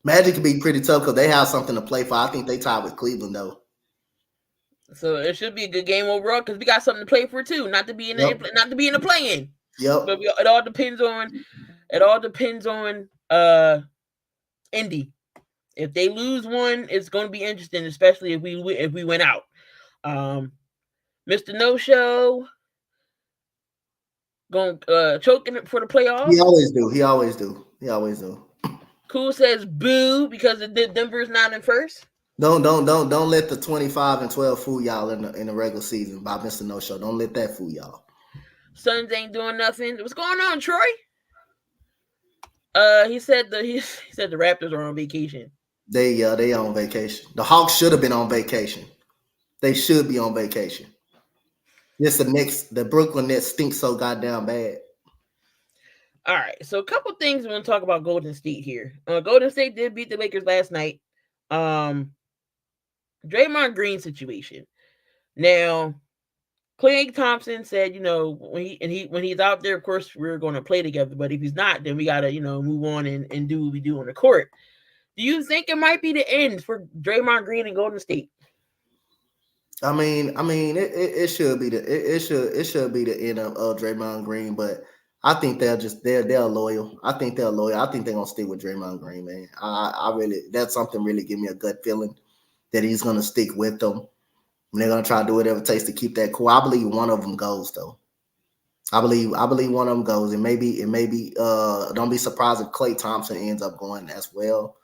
S4: Magic can be pretty tough because they have something to play for. I think they tied with Cleveland though. So
S3: it should be a good game overall because we got something to play for too. Not to be in the play-in.
S4: Yep.
S3: But it all depends on Indy. If they lose one, it's going to be interesting, especially if we win out. Mr. No-Show going choking it for the playoffs.
S4: He always do.
S3: Cool says boo because Denver's not in first.
S4: Don't let the 25 and 12 fool y'all in the regular season by Mr. No Show. Don't let that fool y'all.
S3: Suns ain't doing nothing. What's going on, Troy? He said the Raptors are on vacation.
S4: They on vacation. The Hawks should have been on vacation. They should be on vacation. Yes, the Brooklyn Nets stink so goddamn bad.
S3: All right, so a couple things we want to talk about Golden State here. Golden State did beat the Lakers last night. Draymond Green situation. Now, Klay Thompson said, when he's out there, of course, we're going to play together. But if he's not, then we got to, move on and do what we do on the court. Do you think it might be the end for Draymond Green and Golden State?
S4: I mean, it should be the end of Draymond Green, but I think they're loyal. I think they're loyal. I think they're gonna stick with Draymond Green, man. I really, that's something really give me a gut feeling that he's gonna stick with them. And they're gonna try to do whatever it takes to keep that cool. I believe one of them goes though. I believe one of them goes. It may be. Don't be surprised if Klay Thompson ends up going as well.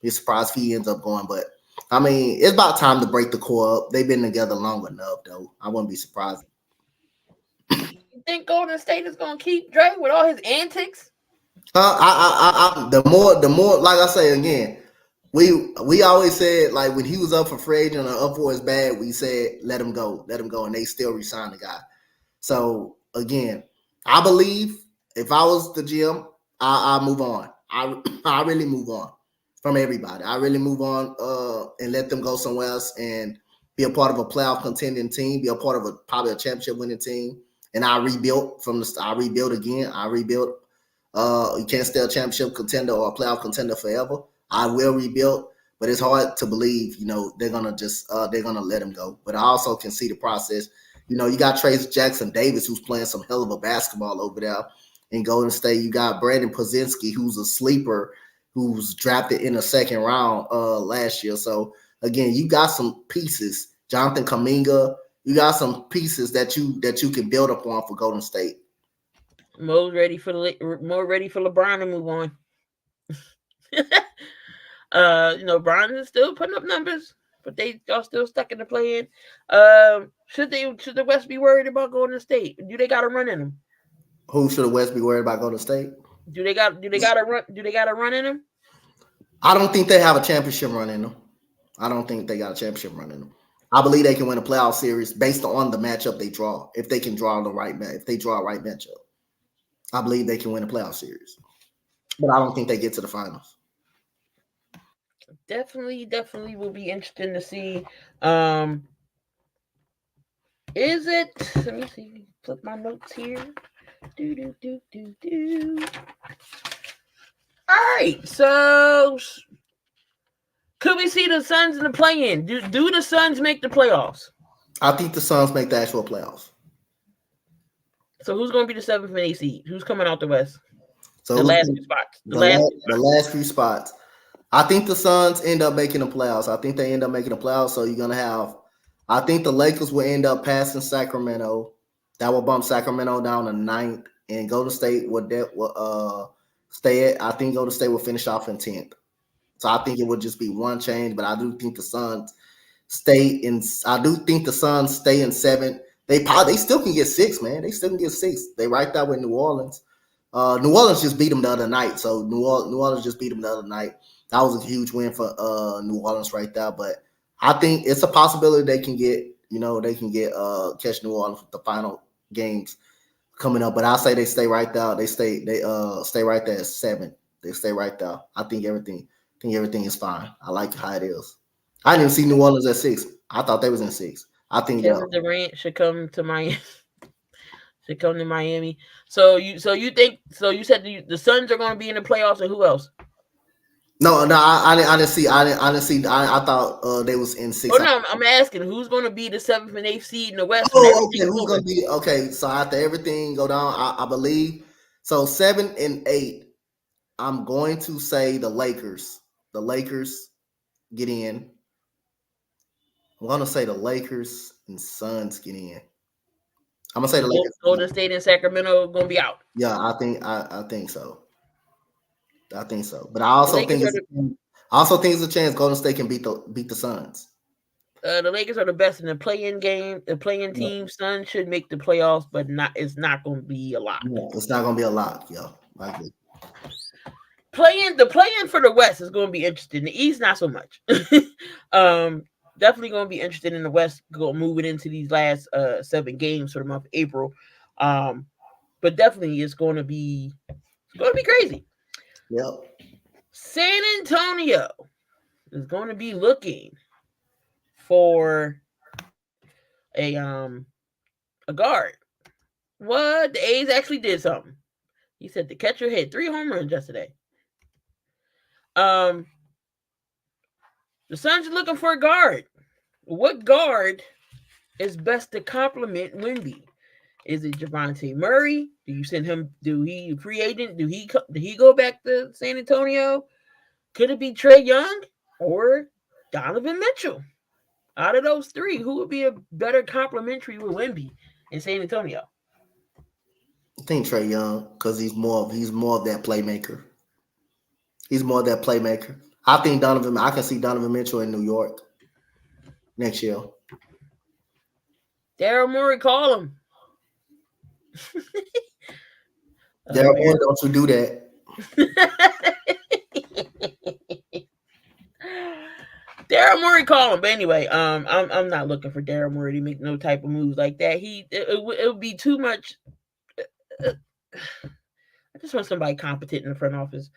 S4: Be surprised if he ends up going, but I mean, it's about time to break the core up. They've been together long enough, though. I wouldn't be surprised.
S3: You think Golden State is gonna keep Dre with all his antics?
S4: The more, like I say again, we always said like when he was up for free agent or up for his bag, we said let him go, and they still re-signed the guy. So again, I believe if I was the GM, I move on. I really move on from everybody. I really move on and let them go somewhere else and be a part of a playoff contending team, be a part of probably a championship winning team. And I rebuilt I rebuilt again. You can't stay a championship contender or a playoff contender forever. I will rebuild, but it's hard to believe, they're gonna let him go. But I also can see the process. You got Trace Jackson Davis, who's playing some hell of a basketball over there in Golden State. You got Brandon Pozinski, who's a sleeper, who's drafted in the second round last year. So again, you got some pieces. Jonathan Kuminga, you got some pieces that you can build upon for Golden State.
S3: More ready for LeBron to move on. Bron is still putting up numbers, but they are still stuck in the play-in. Should the West be worried about Golden State? Do they got a run in them?
S4: Who should the West be worried about Golden State?
S3: Do they got a run in them?
S4: I don't think they have a championship run in them. I don't think they got a championship run in them. I believe they can win a playoff series based on the matchup they draw. If they can draw if they draw a right matchup, I believe they can win a playoff series. But I don't think they get to the finals.
S3: Definitely will be interesting to see. Is it? Let me see. Flip my notes here. Do. All right, so could we see the Suns in the play-in? Do the Suns make the playoffs?
S4: I think the Suns make the actual playoffs.
S3: So who's going to be the 7th and 8th seed? Who's coming out the West?
S4: So
S3: the last few spots.
S4: The last few spots. I think the Suns end up making the playoffs. I think they end up making the playoffs. So you're going to have – I think the Lakers will end up passing Sacramento. That will bump Sacramento down to 9th. And Golden State will stay at – I think Golden State will finish off in 10th. So I think it would just be one change. But I do think the Suns stay in – I do think the Suns stay in 7th. They still can get 6, man. They still can get 6. They right there with New Orleans. New Orleans just beat them the other night. So New Orleans just beat them the other night. That was a huge win for New Orleans right there. But I think it's a possibility they can get catch New Orleans with the final games coming up. But I'll say they stay right there. They stay right there at 7. They stay right there. I think everything is fine. I like how it is. I didn't see New Orleans at 6. I thought they was in 6. I think
S3: Kevin Durant should come to Miami. So you said the Suns are going to be in the playoffs, and who else?
S4: No, I didn't see. I thought they was in 6.
S3: Oh no, I'm asking who's going to be the 7th and 8th seed in the West.
S4: Oh, okay. Who's going to be okay? So after everything go down, I believe so. 7 and 8. I'm going to say the Lakers. The Lakers get in. I'm going to say the Lakers and Suns get in. I'm going to say the Lakers.
S3: Golden State and Sacramento are going to be out.
S4: Yeah, I think so. I think so. But I also think it's a chance Golden State can beat the Suns.
S3: The Lakers are the best in the play-in game. The play-in team, Suns should make the playoffs, but it's not going to be a lot.
S4: Yeah, it's not going to be a lot, yo. I agree.
S3: The play-in for the West is going to be interesting. The East, not so much. Definitely going to be interested in the West moving into these last 7 games for the month of April. But definitely it's going to be crazy.
S4: Yep.
S3: San Antonio is going to be looking for a guard. What? The A's actually did something. He said the catcher hit 3 home runs yesterday. The Suns are looking for a guard. What guard is best to complement Wemby? Is it Javonte Murray? Do you send him? Do he free agent? Do he go back to San Antonio? Could it be Trae Young or Donovan Mitchell? Out of those 3, who would be a better complementary with Wemby in San Antonio?
S4: I think Trae Young, because he's more of that playmaker. He's more of that playmaker. I can see Donovan Mitchell in New York next year.
S3: Daryl Morey, call him.
S4: Daryl Morey, don't you do that.
S3: Daryl Morey, call him. But anyway, I'm not looking for Daryl Morey to make no type of moves like that. It would be too much. I just want somebody competent in the front office.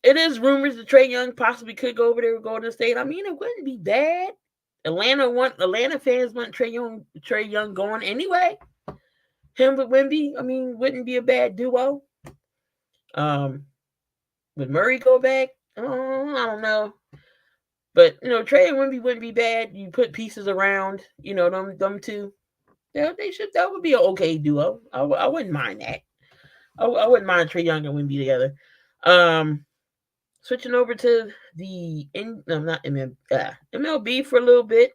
S3: It is rumors that Trae Young possibly could go over there with Golden State. I mean, it wouldn't be bad. Atlanta fans want Trae Young going anyway. Him with Wemby, I mean, wouldn't be a bad duo. Would Murray go back? I don't know. But Trae and Wemby wouldn't be bad. You put pieces around, them two. Yeah, that would be an okay duo. I wouldn't mind that. I wouldn't mind Trae Young and Wemby together. Switching over to the MLB for a little bit.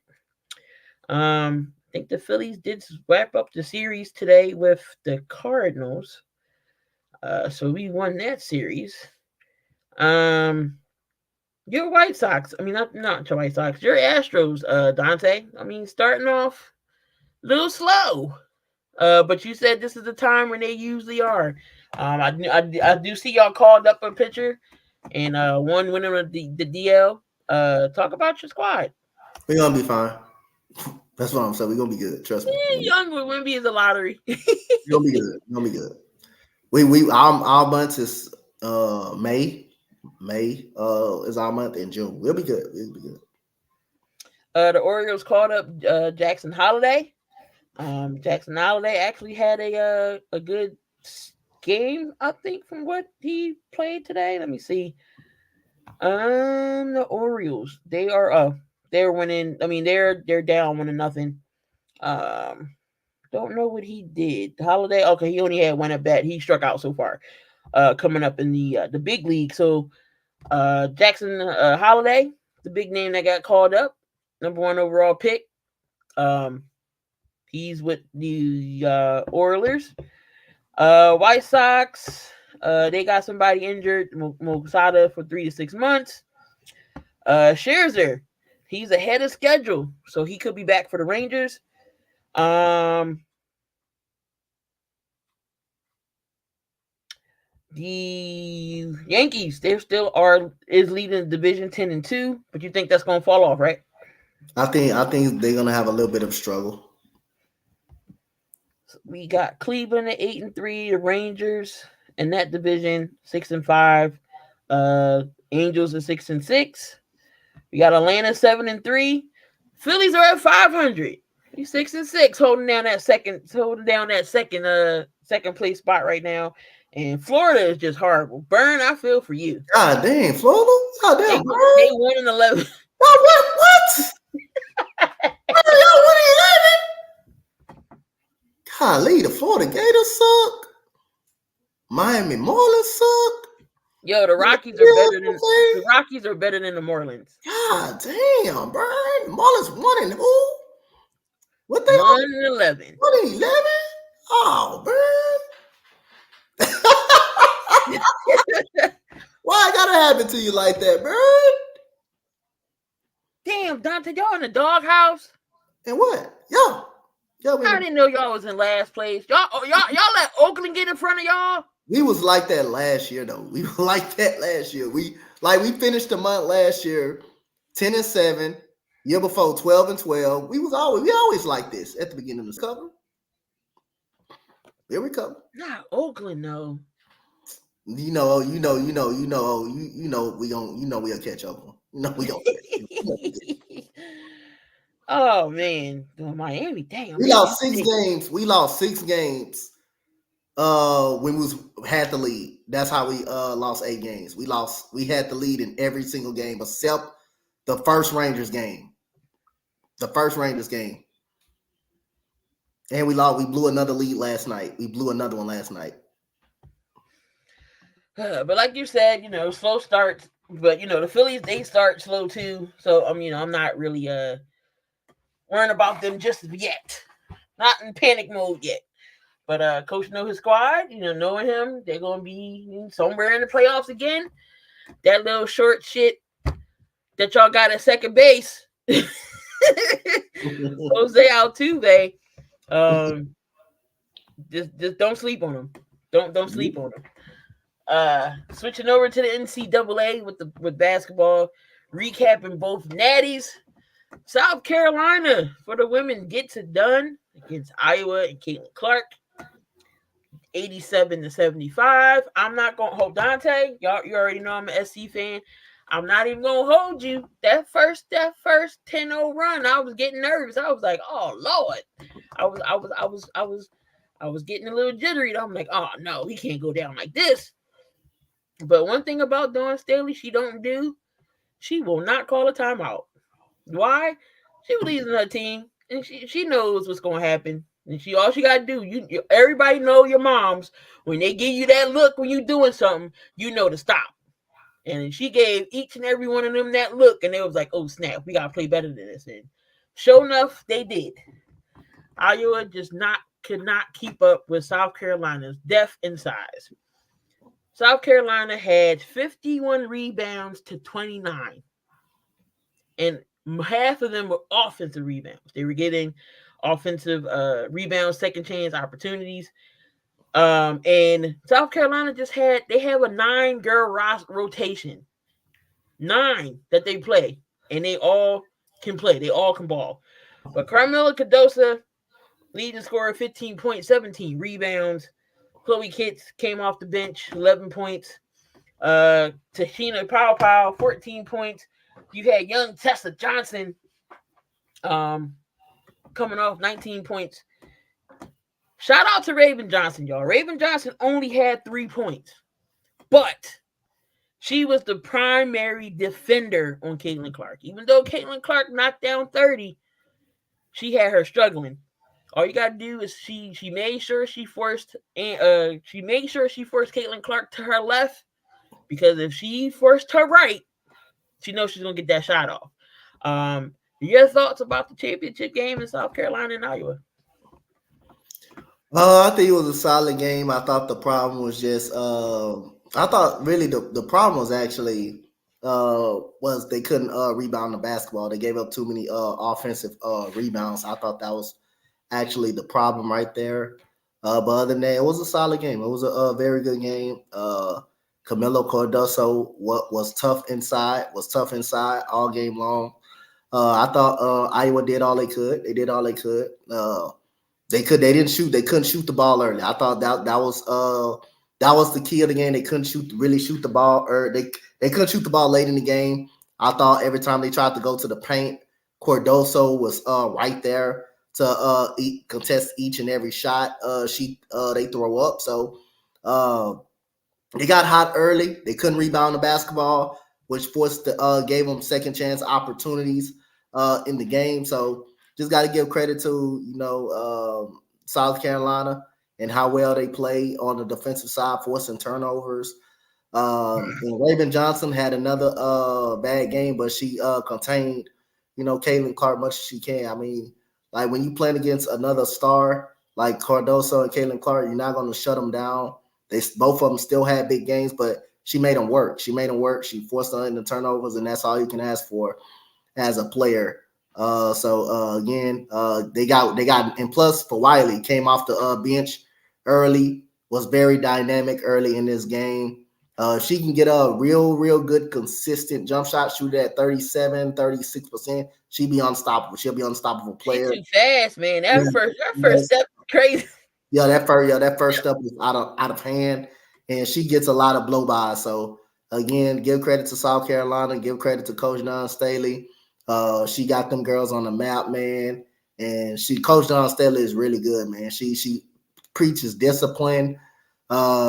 S3: I think the Phillies did wrap up the series today with the Cardinals. So we won that series. Your White Sox, I mean, not your White Sox, your Astros, Donte. I mean, starting off a little slow. But you said this is the time when they usually are. I do see y'all called up a pitcher and one winner of the DL. Talk about your squad.
S4: We're gonna be fine. That's what I'm saying. We're gonna be good. Trust me.
S3: Young with Wemby is a lottery.
S4: We're gonna be good. We're gonna be good. Our month is May. May is our month in June. We'll be good. We'll be good.
S3: The Orioles called up Jackson Holiday. Jackson Holiday actually had a good game, I think, from what he played today. Let me see. The Orioles, they're winning. I mean, they're down 1-0. Don't know what he did. Holiday, okay, he only had 1 at bat. He struck out so far. Coming up in the big league. So Jackson Holiday, the big name that got called up, number 1 overall pick. He's with the Oilers. White Sox, they got somebody injured, Mosada, for 3 to 6 months. Scherzer, he's ahead of schedule, so he could be back for the Rangers. The Yankees, they still is leading the division 10-2, but you think that's going to fall off, right?
S4: I think they're gonna have a little bit of struggle.
S3: We got Cleveland at 8-3, the Rangers in that division 6-5, Angels at 6-6. We got Atlanta 7-3. Phillies are at 500. He's 6-6, holding down that second place spot right now. And Florida is just horrible. Burn, I feel for you.
S4: God dang, Florida. God damn,
S3: they 1-11.
S4: What? Y'all 1-11? Golly, the Florida Gators suck. Miami Marlins suck.
S3: Yo, the Rockies are better than the Marlins.
S4: God damn, bro. Marlins 1-0. What they
S3: 1-11.
S4: 1-11? Oh, man. Why it gotta happen to you like that, bro?
S3: Damn, Donte, y'all in the doghouse?
S4: And what? Yo,
S3: I didn't know y'all was in last place. Y'all let Oakland get in front of y'all.
S4: we was like that last year, though. We were like that last year. We finished the month last year, 10-7. Year before, 12-12. We always like this at the beginning of this cover. Here we come.
S3: Not Oakland, no.
S4: We'll catch up. We gonna catch.
S3: Oh man, Miami, damn.
S4: We lost 6 games. We lost 6 games. When we had the lead. That's how we lost 8 games. We had the lead in every single game except the first Rangers game. And we blew another lead last night. We blew another one last night.
S3: But like you said, slow starts. But the Phillies, they start slow too. So I'm not really worrying about them just yet. Not in panic mode yet. But Coach know his squad, knowing him, they're gonna be somewhere in the playoffs again. That little short shit that y'all got at second base. Jose Altuve. Just don't sleep on him. Don't sleep on him. Switching over to the NCAA with basketball, recapping both natties. South Carolina for the women gets it done against Iowa and Caitlin Clark, 87-75. I'm not gonna hold Donte. You already know I'm an SC fan. I'm not even gonna hold you. That first 10-0 run, I was getting nervous. I was like, oh Lord. I was getting a little jittery. I'm like, oh no, we can't go down like this. But one thing about Dawn Staley, she will not call a timeout. Why? She believes in her team, and she knows what's going to happen. And all she got to do, everybody know your moms, when they give you that look when you doing something, you know to stop. And she gave each and every one of them that look, and they was like, oh snap, we got to play better than this. And sure enough, they did. Iowa could not keep up with South Carolina's depth and size. South Carolina had 51 rebounds to 29. And half of them were offensive rebounds. They were getting offensive rebounds, second chance opportunities. And South Carolina they have a 9-girl rotation. 9 that they play. And they all can play. They all can ball. But Carmela Cardoso, leading scorer, 15 points, 17 rebounds. Chloe Kitts came off the bench, 11 points. Tashina Powell, 14 points. You had young Tessa Johnson coming off 19 points. Shout out to Raven Johnson, y'all. Raven Johnson only had 3 points, but she was the primary defender on Caitlin Clark. Even though Caitlin Clark knocked down 30, she had her struggling. All you gotta do is she made sure she forced Caitlin Clark to her left, because if she forced her right, she knows she's gonna get that shot off. Your thoughts about the championship game in South Carolina and Iowa?
S4: I think it was a solid game. I thought the problem was just I thought really the problem was actually was they couldn't rebound the basketball. They gave up too many offensive rebounds. I thought that was actually the problem right there. But other than that, it was a solid game. It was a very good game. Camilo Cardoso was tough inside all game long. I thought Iowa did all they could. They did all they could. They couldn't shoot the ball early. I thought that was the key of the game. They couldn't shoot the ball, or they couldn't shoot the ball late in the game. I thought every time they tried to go to the paint, Cardoso was right there to contest each and every shot they throw up. So they got hot early. They couldn't rebound the basketball, which gave them second chance opportunities in the game. So just got to give credit to South Carolina and how well they play on the defensive side, forcing turnovers. And Raven Johnson had another bad game, but she contained Caitlin Clark much as she can. I mean, like when you playing against another star like Cardoso and Caitlin Clark, you're not going to shut them down. Both of them still had big games, but she made them work. She forced her into turnovers, and that's all you can ask for as a player. Again, they got, and plus for Wiley, came off the bench early, was very dynamic early in this game. If she can get a real good, consistent jump shot, shoot at 37, 36%, she'll be unstoppable. She'll be an unstoppable player.
S3: She's too fast, man. That first step, crazy.
S4: Yeah, that first step is out of hand, and she gets a lot of blow-bys. So again, give credit to South Carolina, give credit to Coach Don Staley. She got them girls on the map, man. And Coach Don Staley is really good, man. She preaches discipline.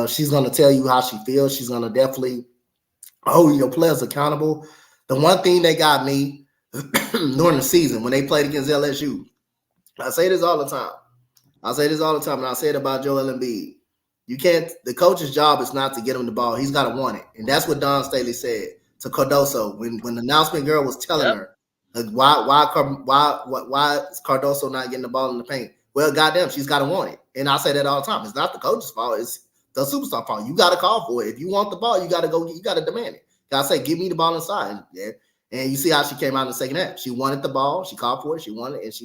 S4: She's gonna tell you how she feels. She's gonna definitely hold your players accountable. The one thing that got me during the season when they played against LSU, I say this all the time. And I say it about Joel Embiid. The coach's job is not to get him the ball. He's got to want it. And that's what Don Staley said to Cardoso when the announcement girl was telling her, like, why is Cardoso not getting the ball in the paint? Well, goddamn, she's got to want it. And I say that all the time. It's not the coach's fault. It's the superstar fault. You got to call for it. If you want the ball, you got to go. You got to demand it. You got to say, give me the ball inside. Yeah. And you see how she came out in the second half. She wanted the ball. She called for it. She wanted it,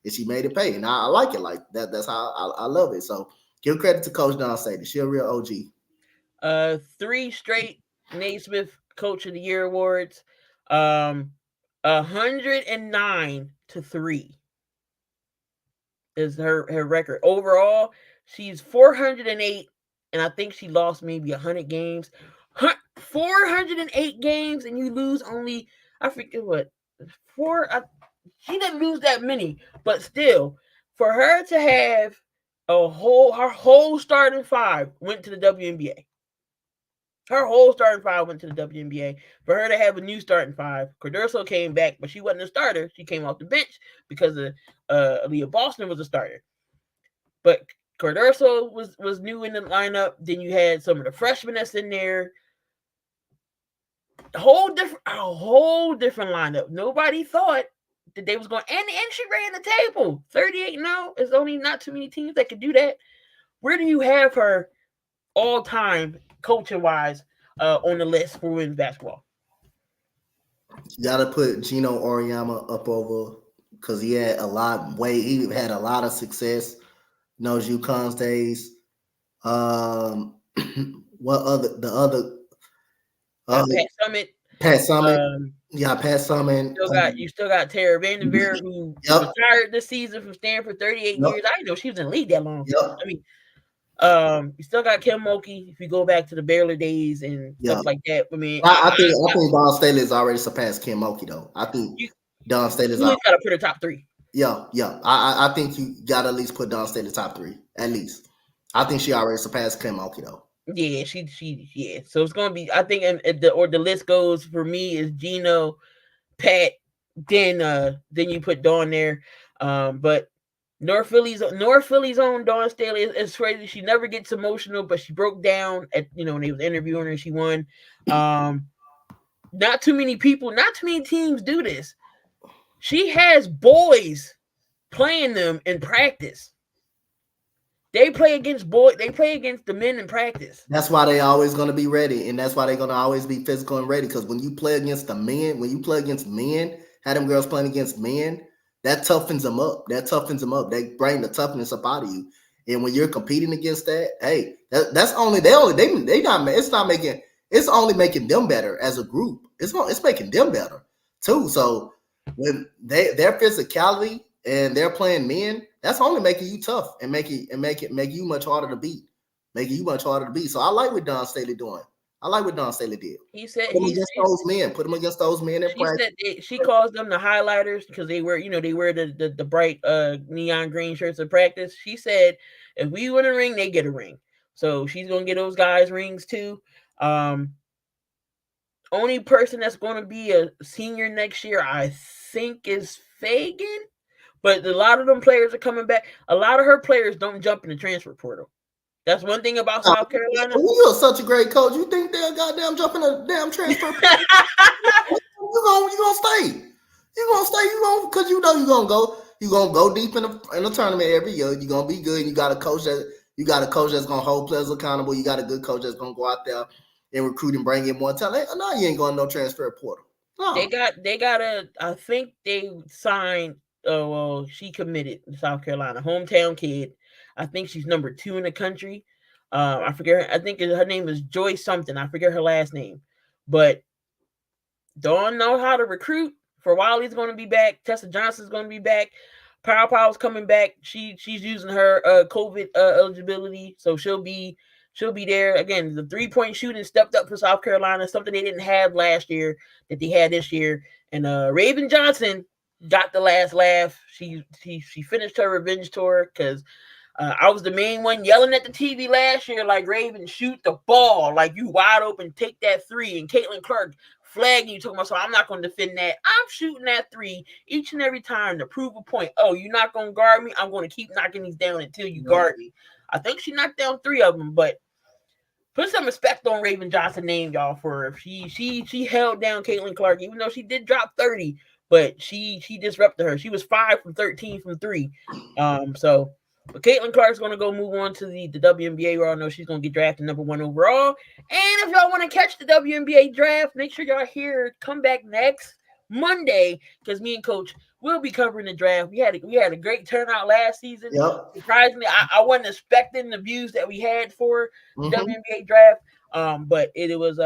S4: and she made it pay. And I like it like that. That's how I love it. So give credit to Coach Don Staley. She a real OG.
S3: 3 straight Naismith Coach of the Year awards. 109-3 is her record. Overall, she's 408, and I think she lost maybe 100 games. 408 games, and you lose only, I forget what, 4. She didn't lose that many, but still, for her to have her whole starting 5 went to the WNBA. Her whole starting 5 went to the WNBA. For her to have a new starting 5, Cardoso came back, but she wasn't a starter. She came off the bench because Aaliyah Boston was a starter. But Cardoso was new in the lineup. Then you had some of the freshmen that's in there. A whole different lineup. Nobody thought that they was going, and she ran the table 38-0. There's only not too many teams that could do that. Where do you have her all time coaching wise on the list for women's basketball?
S4: You gotta put Gino Auriemma up over because he had a lot of success in those UConn's days. Pat Summitt. Pat Summitt.
S3: You still got Tara Vanderveer, who retired this season from Stanford, 38 years. I didn't know she was in the league that long.
S4: Yep.
S3: I mean, you still got Kim Mulkey if you go back to the Baylor days and stuff like that. I mean,
S4: I think Don Staley has already surpassed Kim Mulkey, though. I think Don Staley's
S3: got to put her top 3.
S4: Yeah. I think you got to at least put Don Staley top 3, at least. I think she already surpassed Kim Mulkey, though.
S3: Yeah, she. So it's gonna be. I think, the list goes for me is Gino, Pat, then you put Dawn there. But North Philly's own Dawn Staley is crazy. She never gets emotional, but she broke down at when they was interviewing her and she won. Not too many teams do this. She has boys playing them in practice. They play against the men in practice.
S4: That's why they always going to be ready, and that's why they're going to always be physical and ready. Because when you play against the men, have them girls playing against men, that toughens them up. They bring the toughness up out of you. And when you're competing against that, hey, it's only making them better as a group. It's making them better too. So when their physicality and they're playing men, that's only making you tough and make you much harder to beat. So I like what Don Staley doing. I like what Don Staley did.
S3: He said
S4: put them against those men in practice.
S3: She calls them the highlighters because they wear the bright neon green shirts in practice. She said if we win a ring, they get a ring. So she's gonna get those guys rings too. Only person that's gonna be a senior next year, I think, is Fagan. But a lot of them players are coming back. A lot of her players don't jump in the transfer portal. That's one thing about South Carolina.
S4: You're such a great coach. You think they'll goddamn jump in a damn transfer portal? you gonna stay. Because you're gonna go deep in the tournament every year. You're gonna be good. You got a coach that's gonna hold players accountable. You got a good coach that's gonna go out there and recruit and bring in more talent. No, you ain't going no transfer portal. No.
S3: They got I think they signed. Oh well, she committed to South Carolina, hometown kid. I think she's number 2 in the country. I forget. I think her name is Joy something. I forget her last name, but don't know how to recruit. For Wiley's going to be back. Tessa Johnson's going to be back. Powell's coming back. She's using her COVID eligibility, so she'll be there again. The 3-point shooting stepped up for South Carolina, something they didn't have last year that they had this year. And Raven Johnson got the last laugh. She finished her revenge tour because I was the main one yelling at the TV last year, like, Raven, shoot the ball, like, you wide open, take that 3. And Caitlin Clark flagging you, talking about, so I'm not going to defend that. I'm shooting that 3 each and every time to prove a point. Oh, you're not going to guard me? I'm going to keep knocking these down until you guard me. I think she knocked down 3 of them, but put some respect on Raven Johnson's name, y'all, for her. She held down Caitlin Clark, even though she did drop 30, but she disrupted her. She was 5 from 13 from 3. But Caitlin Clark's going to go move on to the WNBA. We all know she's going to get drafted number 1 overall. And if y'all want to catch the WNBA draft, make sure y'all here. Come back next Monday because me and Coach will be covering the draft. We had a great turnout last season.
S4: Yep.
S3: Surprisingly, I wasn't expecting the views that we had for the WNBA draft, but it was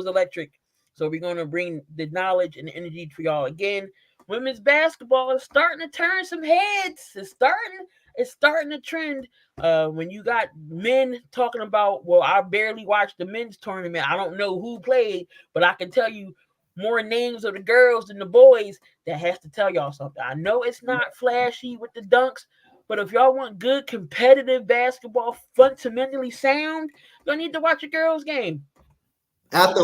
S3: electric. So we're going to bring the knowledge and the energy for y'all again. Women's basketball is starting to turn some heads. It's starting to trend. When you got men talking about, well, I barely watched the men's tournament. I don't know who played, but I can tell you more names of the girls than the boys. That has to tell y'all something. I know it's not flashy with the dunks, but if y'all want good competitive basketball, fundamentally sound, you'll need to watch a girls' game.
S4: After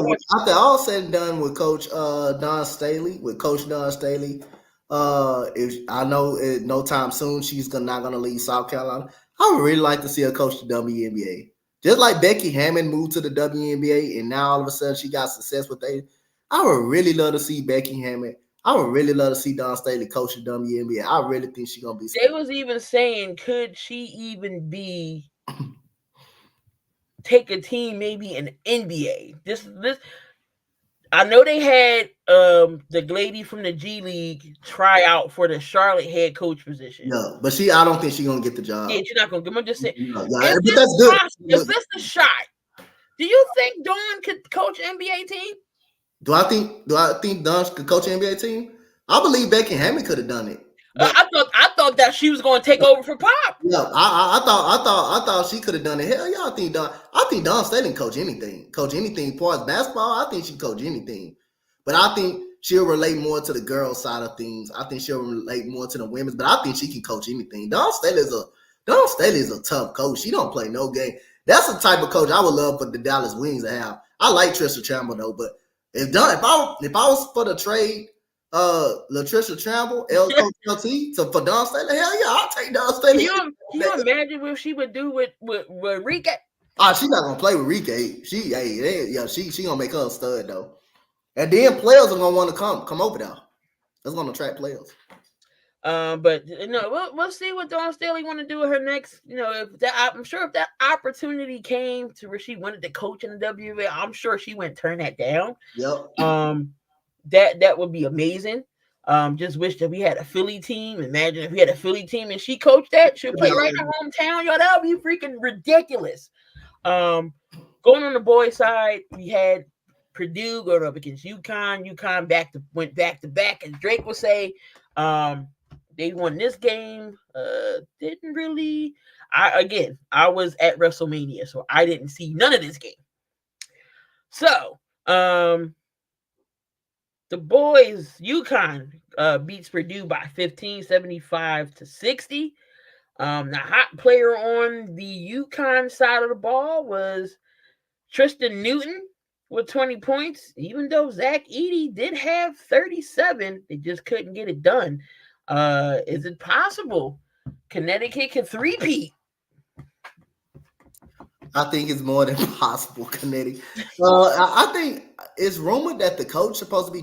S4: all said and done with Coach Don Staley, if I know no time soon she's not gonna leave South Carolina, I would really like to see her coach the WNBA. Just like Becky Hammond moved to the WNBA and now all of a sudden she got success with it. I would really love to see Becky Hammond. I would really love to see Don Staley coach the WNBA. I really think she's gonna be.
S3: They was even saying, could she even take a team maybe in NBA? This I know they had the lady from the G League try out for the Charlotte head coach position.
S4: No, but I don't think she's gonna get the job.
S3: Yeah, she's not gonna. I'm just saying.
S4: No, but that's good.
S3: Is this a shot? Do you think Dawn could coach an NBA team?
S4: Do I think Dawn could coach an NBA team? I believe Becky Hammond could have done it.
S3: I thought that she was going to take over for Pop.
S4: Yeah, I thought she could have done it. Hell yeah, I think Dawn Staley can coach anything. As far as basketball, I think she can coach anything. But I think she'll relate more to the girls' side of things. I think she'll relate more to the women's, but I think she can coach anything. Dawn Staley is a tough coach. She don't play no game. That's the type of coach I would love for the Dallas Wings to have. I like Trisha Tramble though, but if I was for the trade, Latricia Tramble, LT for Dawn Staley, hell yeah, I'll take Dawn Staley.
S3: Can you imagine what she would do with Rika?
S4: She's not gonna play with Rika. She gonna make her a stud though. And then players are gonna want to come over there. That's gonna attract players.
S3: But we'll see what Dawn Staley want to do with her next. I'm sure if that opportunity came to where she wanted to coach in the WNBA, I'm sure she wouldn't turn that down.
S4: Yep.
S3: That would be amazing. Just wish that we had a Philly team. Imagine if we had a Philly team and she coached that. She'll play right in her hometown. Yo, that would be freaking ridiculous. Going on the boys' side, we had Purdue going up against UConn. UConn went back to back, as Drake would say. They won this game. Didn't really. I was at WrestleMania, so I didn't see none of this game. So, the boys, UConn beats Purdue by 15, 75-60. The hot player on the UConn side of the ball was Tristan Newton with 20 points. Even though Zach Edey did have 37, they just couldn't get it done. Is it possible Connecticut can three-peat?
S4: I think it's more than possible, Connecticut. I think it's rumored that the coach is supposed to be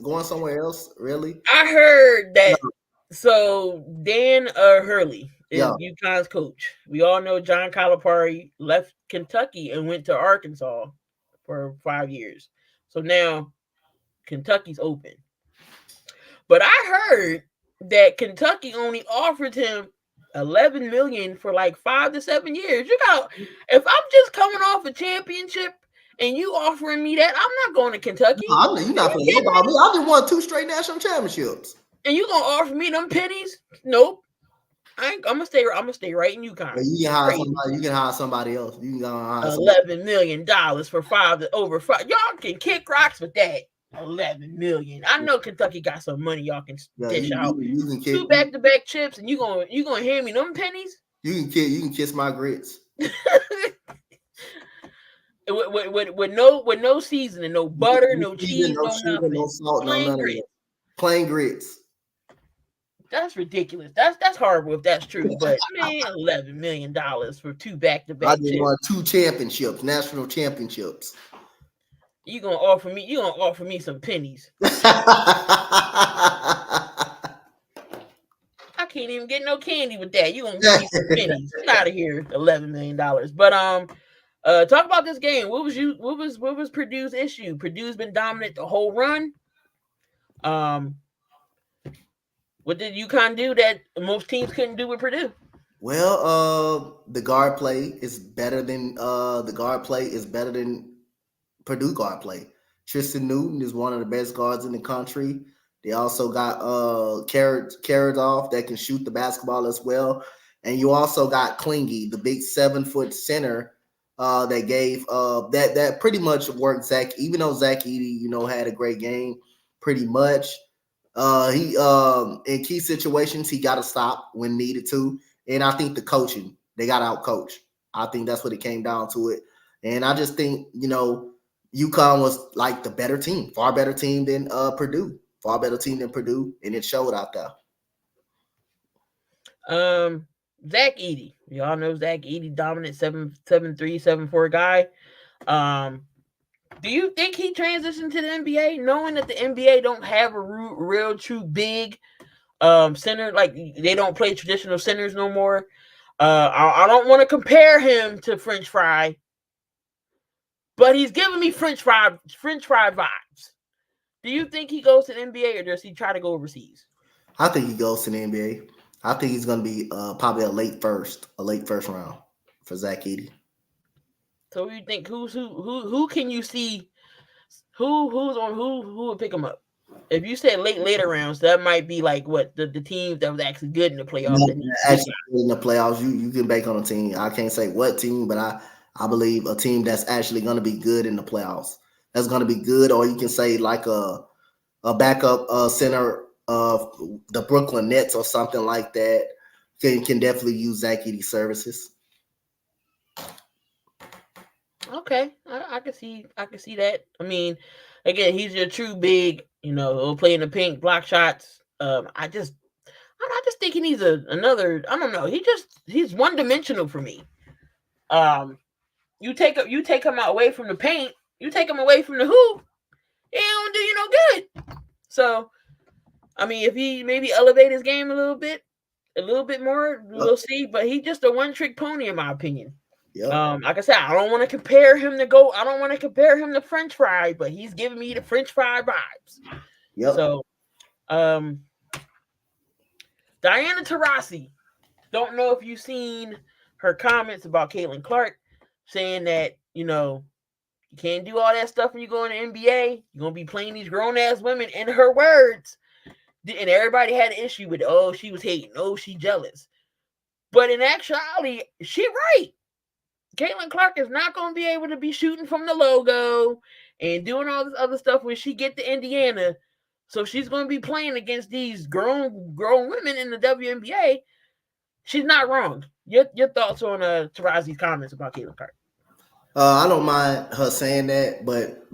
S4: going somewhere else, really.
S3: I heard that. So Dan Hurley is UConn's coach. We all know John Calipari left Kentucky and went to Arkansas. for 5 years. So now Kentucky's open. But I heard that Kentucky only offered him $11 million for like 5 to 7 years. If I'm just coming off a championship and you offering me that, I'm not going to Kentucky.
S4: No, you're not forgetting about me. I just won 2 straight national championships.
S3: And you gonna offer me them pennies? Nope. I'm gonna stay right in UConn.
S4: Well, you can hire somebody. You can hire somebody else. You can go hire
S3: $11 million for over 5. Y'all can kick rocks with that. $11 million. I know Kentucky got some money y'all can dish out. You can 2 back-to-back chips, and you gonna hand me them pennies?
S4: You can kiss my grits.
S3: with no seasoning, no butter, no cheese, no
S4: sugar,
S3: nothing.
S4: no salt,
S3: Plain
S4: no none
S3: grits.
S4: of that. Plain grits.
S3: That's ridiculous. That's horrible if that's true. But man, $11 million for 2 back-to-back.
S4: I just won 2 championships, national championships.
S3: You gonna offer me some pennies? I can't even get no candy with that. You gonna give me some pennies? Get out of here, $11 million. But talk about this game. What was Purdue's issue? Purdue's been dominant the whole run. What did UConn do that most teams couldn't do with Purdue?
S4: Well, the guard play is better than Purdue guard play. Tristan Newton is one of the best guards in the country. They also got Karadov that can shoot the basketball as well. And you also got Klingy, the big 7-foot center that gave that pretty much worked Zach, even though Zach Edey, had a great game pretty much. He in key situations, he got to stop when needed to. And I think the coaching, they got out coached. I think that's what it came down to it. And I just think, UConn was like the better team, far better team than Purdue, and it showed out there.
S3: Zach Edey, y'all know Zach Edey, dominant 7'3", 7'4" guy. Do you think he transitioned to the NBA, knowing that the NBA don't have a real true big center, like they don't play traditional centers no more? I don't want to compare him to French Fry, but he's giving me French fry vibes. Do you think he goes to the NBA, or does he try to go overseas?
S4: I think he goes to the NBA. I think he's going to be probably a late first round for Zach Edey.
S3: So you think who can you see? Who would pick him up? If you said later rounds, that might be like what the team that was actually good in the playoffs.
S4: Actually in the playoffs, you can bank on a team. I can't say what team, but I believe a team that's actually going to be good in the playoffs. That's going to be good, or you can say like a backup center of the Brooklyn Nets or something like that. Can definitely use Zach Edey's services.
S3: Okay, I can see that. I mean, again, he's your true big. He'll play in the paint, block shots. I just think he needs another. I don't know. He's one dimensional for me. You take him away from the paint. You take him away from the hoop. It don't do you no good. So, I mean, if he maybe elevate his game a little bit more, we'll see. But he's just a one-trick pony, in my opinion. Yep. Like I said, I don't want to compare him to French Fry, but he's giving me the French Fry vibes.
S4: Yep.
S3: So, Diana Taurasi, don't know if you've seen her comments about Caitlin Clark, saying that, you can't do all that stuff when you go in the NBA. You're going to be playing these grown-ass women, in her words. And everybody had an issue with, she was hating. She jealous. But in actuality, she right. Caitlin Clark is not going to be able to be shooting from the logo and doing all this other stuff when she get to Indiana. So she's going to be playing against these grown women in the WNBA. She's not wrong. Your thoughts on Taurasi's comments about Caitlin Clark?
S4: I don't mind her saying that, but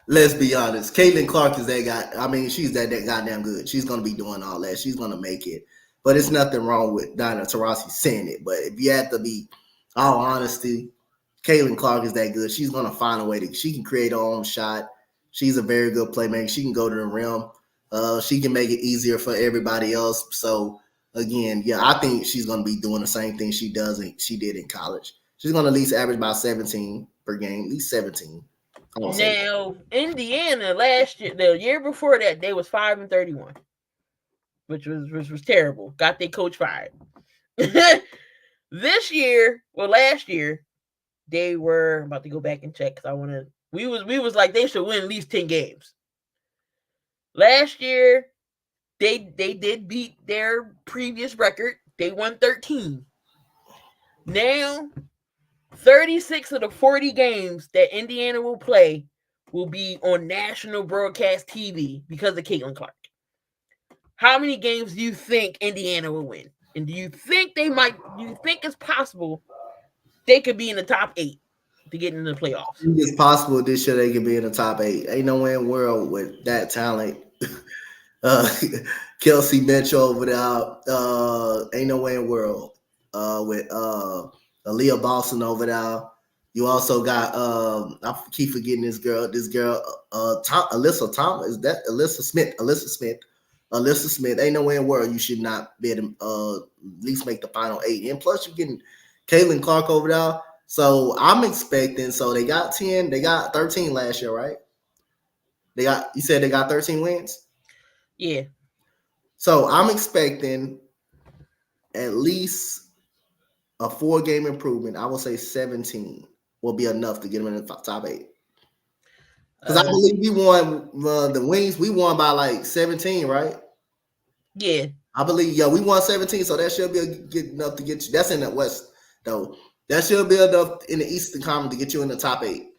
S4: let's be honest. Caitlin Clark is that guy. I mean, she's that goddamn good. She's going to be doing all that. She's going to make it. But it's nothing wrong with Diana Taurasi saying it. But if you have to be all honesty, Caitlin Clark is that good. She's going to find a way she can create her own shot. She's a very good playmaker. She can go to the rim. She can make it easier for everybody else. So, again, I think she's going to be doing the same thing she did in college. She's going to at least average about 17 per game, at least 17.
S3: Now, Indiana last year, the year before that, they was 5-31, which was terrible. Got their coach fired. This year, well, last year, they were I'm about to go back and check because I want to. We was like they should win at least 10 games. Last year, they did beat their previous record. They won 13. Now, 36 of the 40 games that Indiana will play will be on national broadcast TV because of Caitlin Clark. How many games do you think Indiana will win? And do you think it's possible they could be in the top 8 to get into the playoffs?
S4: It's possible this year they could be in the top 8. Ain't no way in the world with that talent. Kelsey Mitchell over there. Ain't no way in the world with Aaliyah Boston over there. You also got I keep forgetting this girl. Alyssa Thomas. Is that Alyssa Smith? Alyssa Smith. Ain't no way in the world you should not be able to at least make the final 8. And plus you're getting Caitlin Clark over there. So I'm expecting. So they got 10. They got 13 last year, right? You said they got 13 wins.
S3: Yeah.
S4: So I'm expecting at least a 4-game improvement. I will say 17 will be enough to get them in the top 8. Because I believe we won the wings. We won by like 17, right?
S3: Yeah.
S4: I believe, we won 17, so that should be good enough to get you. That's in the West, though. That should be enough in the Eastern Conference to get you in the top 8.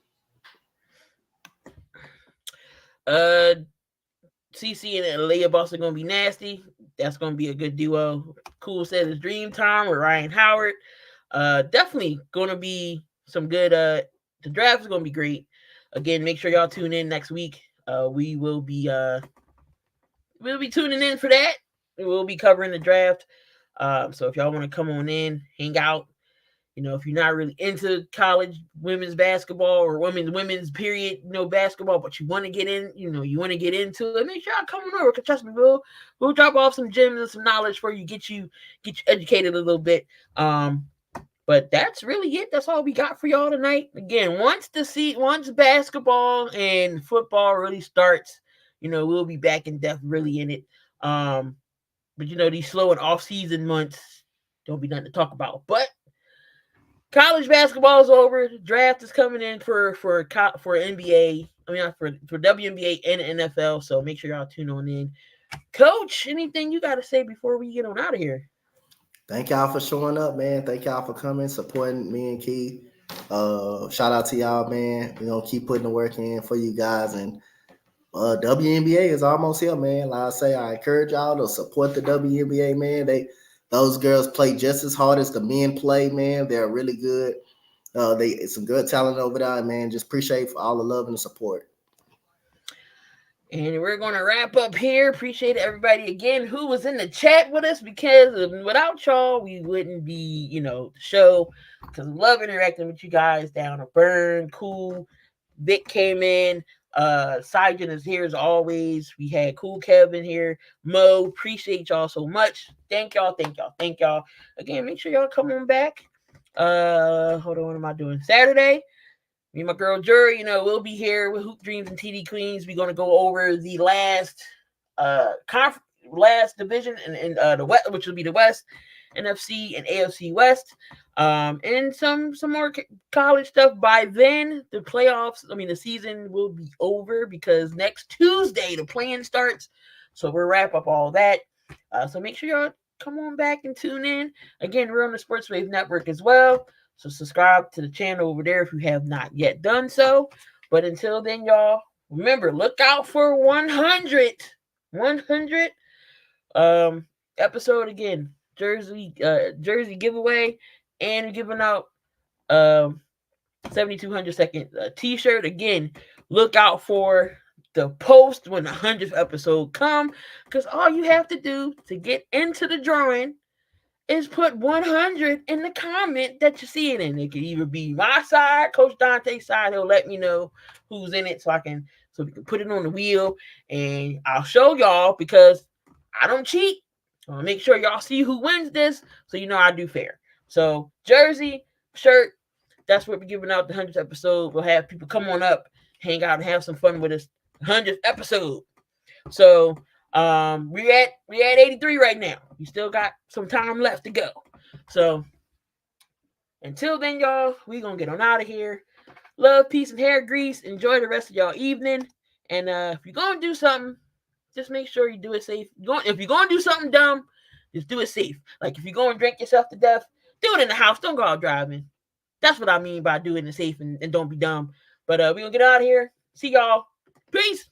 S3: CC and Aaliyah Boston going to be nasty. That's going to be a good duo. Cool said it's Dream Time with Ryan Howard. Definitely going to be some good. The draft is going to be great. Again, make sure y'all tune in next week. We will be tuning in for that. We will be covering the draft. So if y'all want to come on in, hang out. If you're not really into college women's basketball or women's period, basketball, but you want to get in, you want to get into it, make sure y'all come on over. Cause trust me, we'll drop off some gems and some knowledge for you, get you educated a little bit. But that's really it. That's all we got for y'all tonight. Again, once basketball and football really starts, we'll be back in depth, really in it. But these slow and off-season months don't be nothing to talk about. But college basketball is over. The draft is coming in for NBA. For WNBA and NFL. So make sure y'all tune on in. Coach, anything you got to say before we get on out of here?
S4: Thank y'all for showing up, man. Thank y'all for coming, supporting me and Key. Shout out to y'all, man. We're gonna keep putting the work in for you guys. And WNBA is almost here, man. Like I say, I encourage y'all to support the WNBA, man. Those girls play just as hard as the men play, man. They're really good. It's some good talent over there, man. Just appreciate for all the love and the support.
S3: And we're going to wrap up here. Appreciate everybody again who was in the chat with us, because without y'all, we wouldn't be, the show. Because I love interacting with you guys down at Burn. Cool. Vic came in. Sajin is here as always. We had Cool Kevin here. Mo, appreciate y'all so much. Thank y'all. Again, make sure y'all come on back. Hold on, what am I doing? Saturday. Me and my girl Jury, we'll be here with Hoop Dreams and TD Queens. We're gonna go over the last division in the West, which will be the West, NFC and AFC West, and some more college stuff. By then, the the season will be over, because next Tuesday the plan starts. So we'll wrap up all that. So make sure y'all come on back and tune in. Again, we're on the Sports Wave Network as well. So subscribe to the channel over there if you have not yet done so. But until then, y'all, remember, look out for 100 episode again. Jersey giveaway, and we're giving out 7,200 second t-shirt. Again, look out for the post when the 100th episode come, because all you have to do to get into the drawing is put 100 in the comment that you see it in. It could either be my side, Coach Donte's side. He'll let me know who's in it so we can put it on the wheel, and I'll show y'all, because I don't cheat. I'll make sure y'all see who wins this, so I do fair. So jersey, shirt, That's what we're giving out the 100th episode. We'll have people come on up, hang out, and have some fun with us. 100th episode. So we're at 83 right now. We still got some time left to go. So until then, y'all, we gonna get on out of here. Love, peace, and hair grease. Enjoy the rest of y'all evening. And if you're gonna do something, just make sure you do it safe. If you're gonna do something dumb, just do it safe. Like if you're gonna drink yourself to death, do it in the house. Don't go out driving. That's what I mean by doing it safe and don't be dumb. But we're gonna get out of here. See y'all. Peace.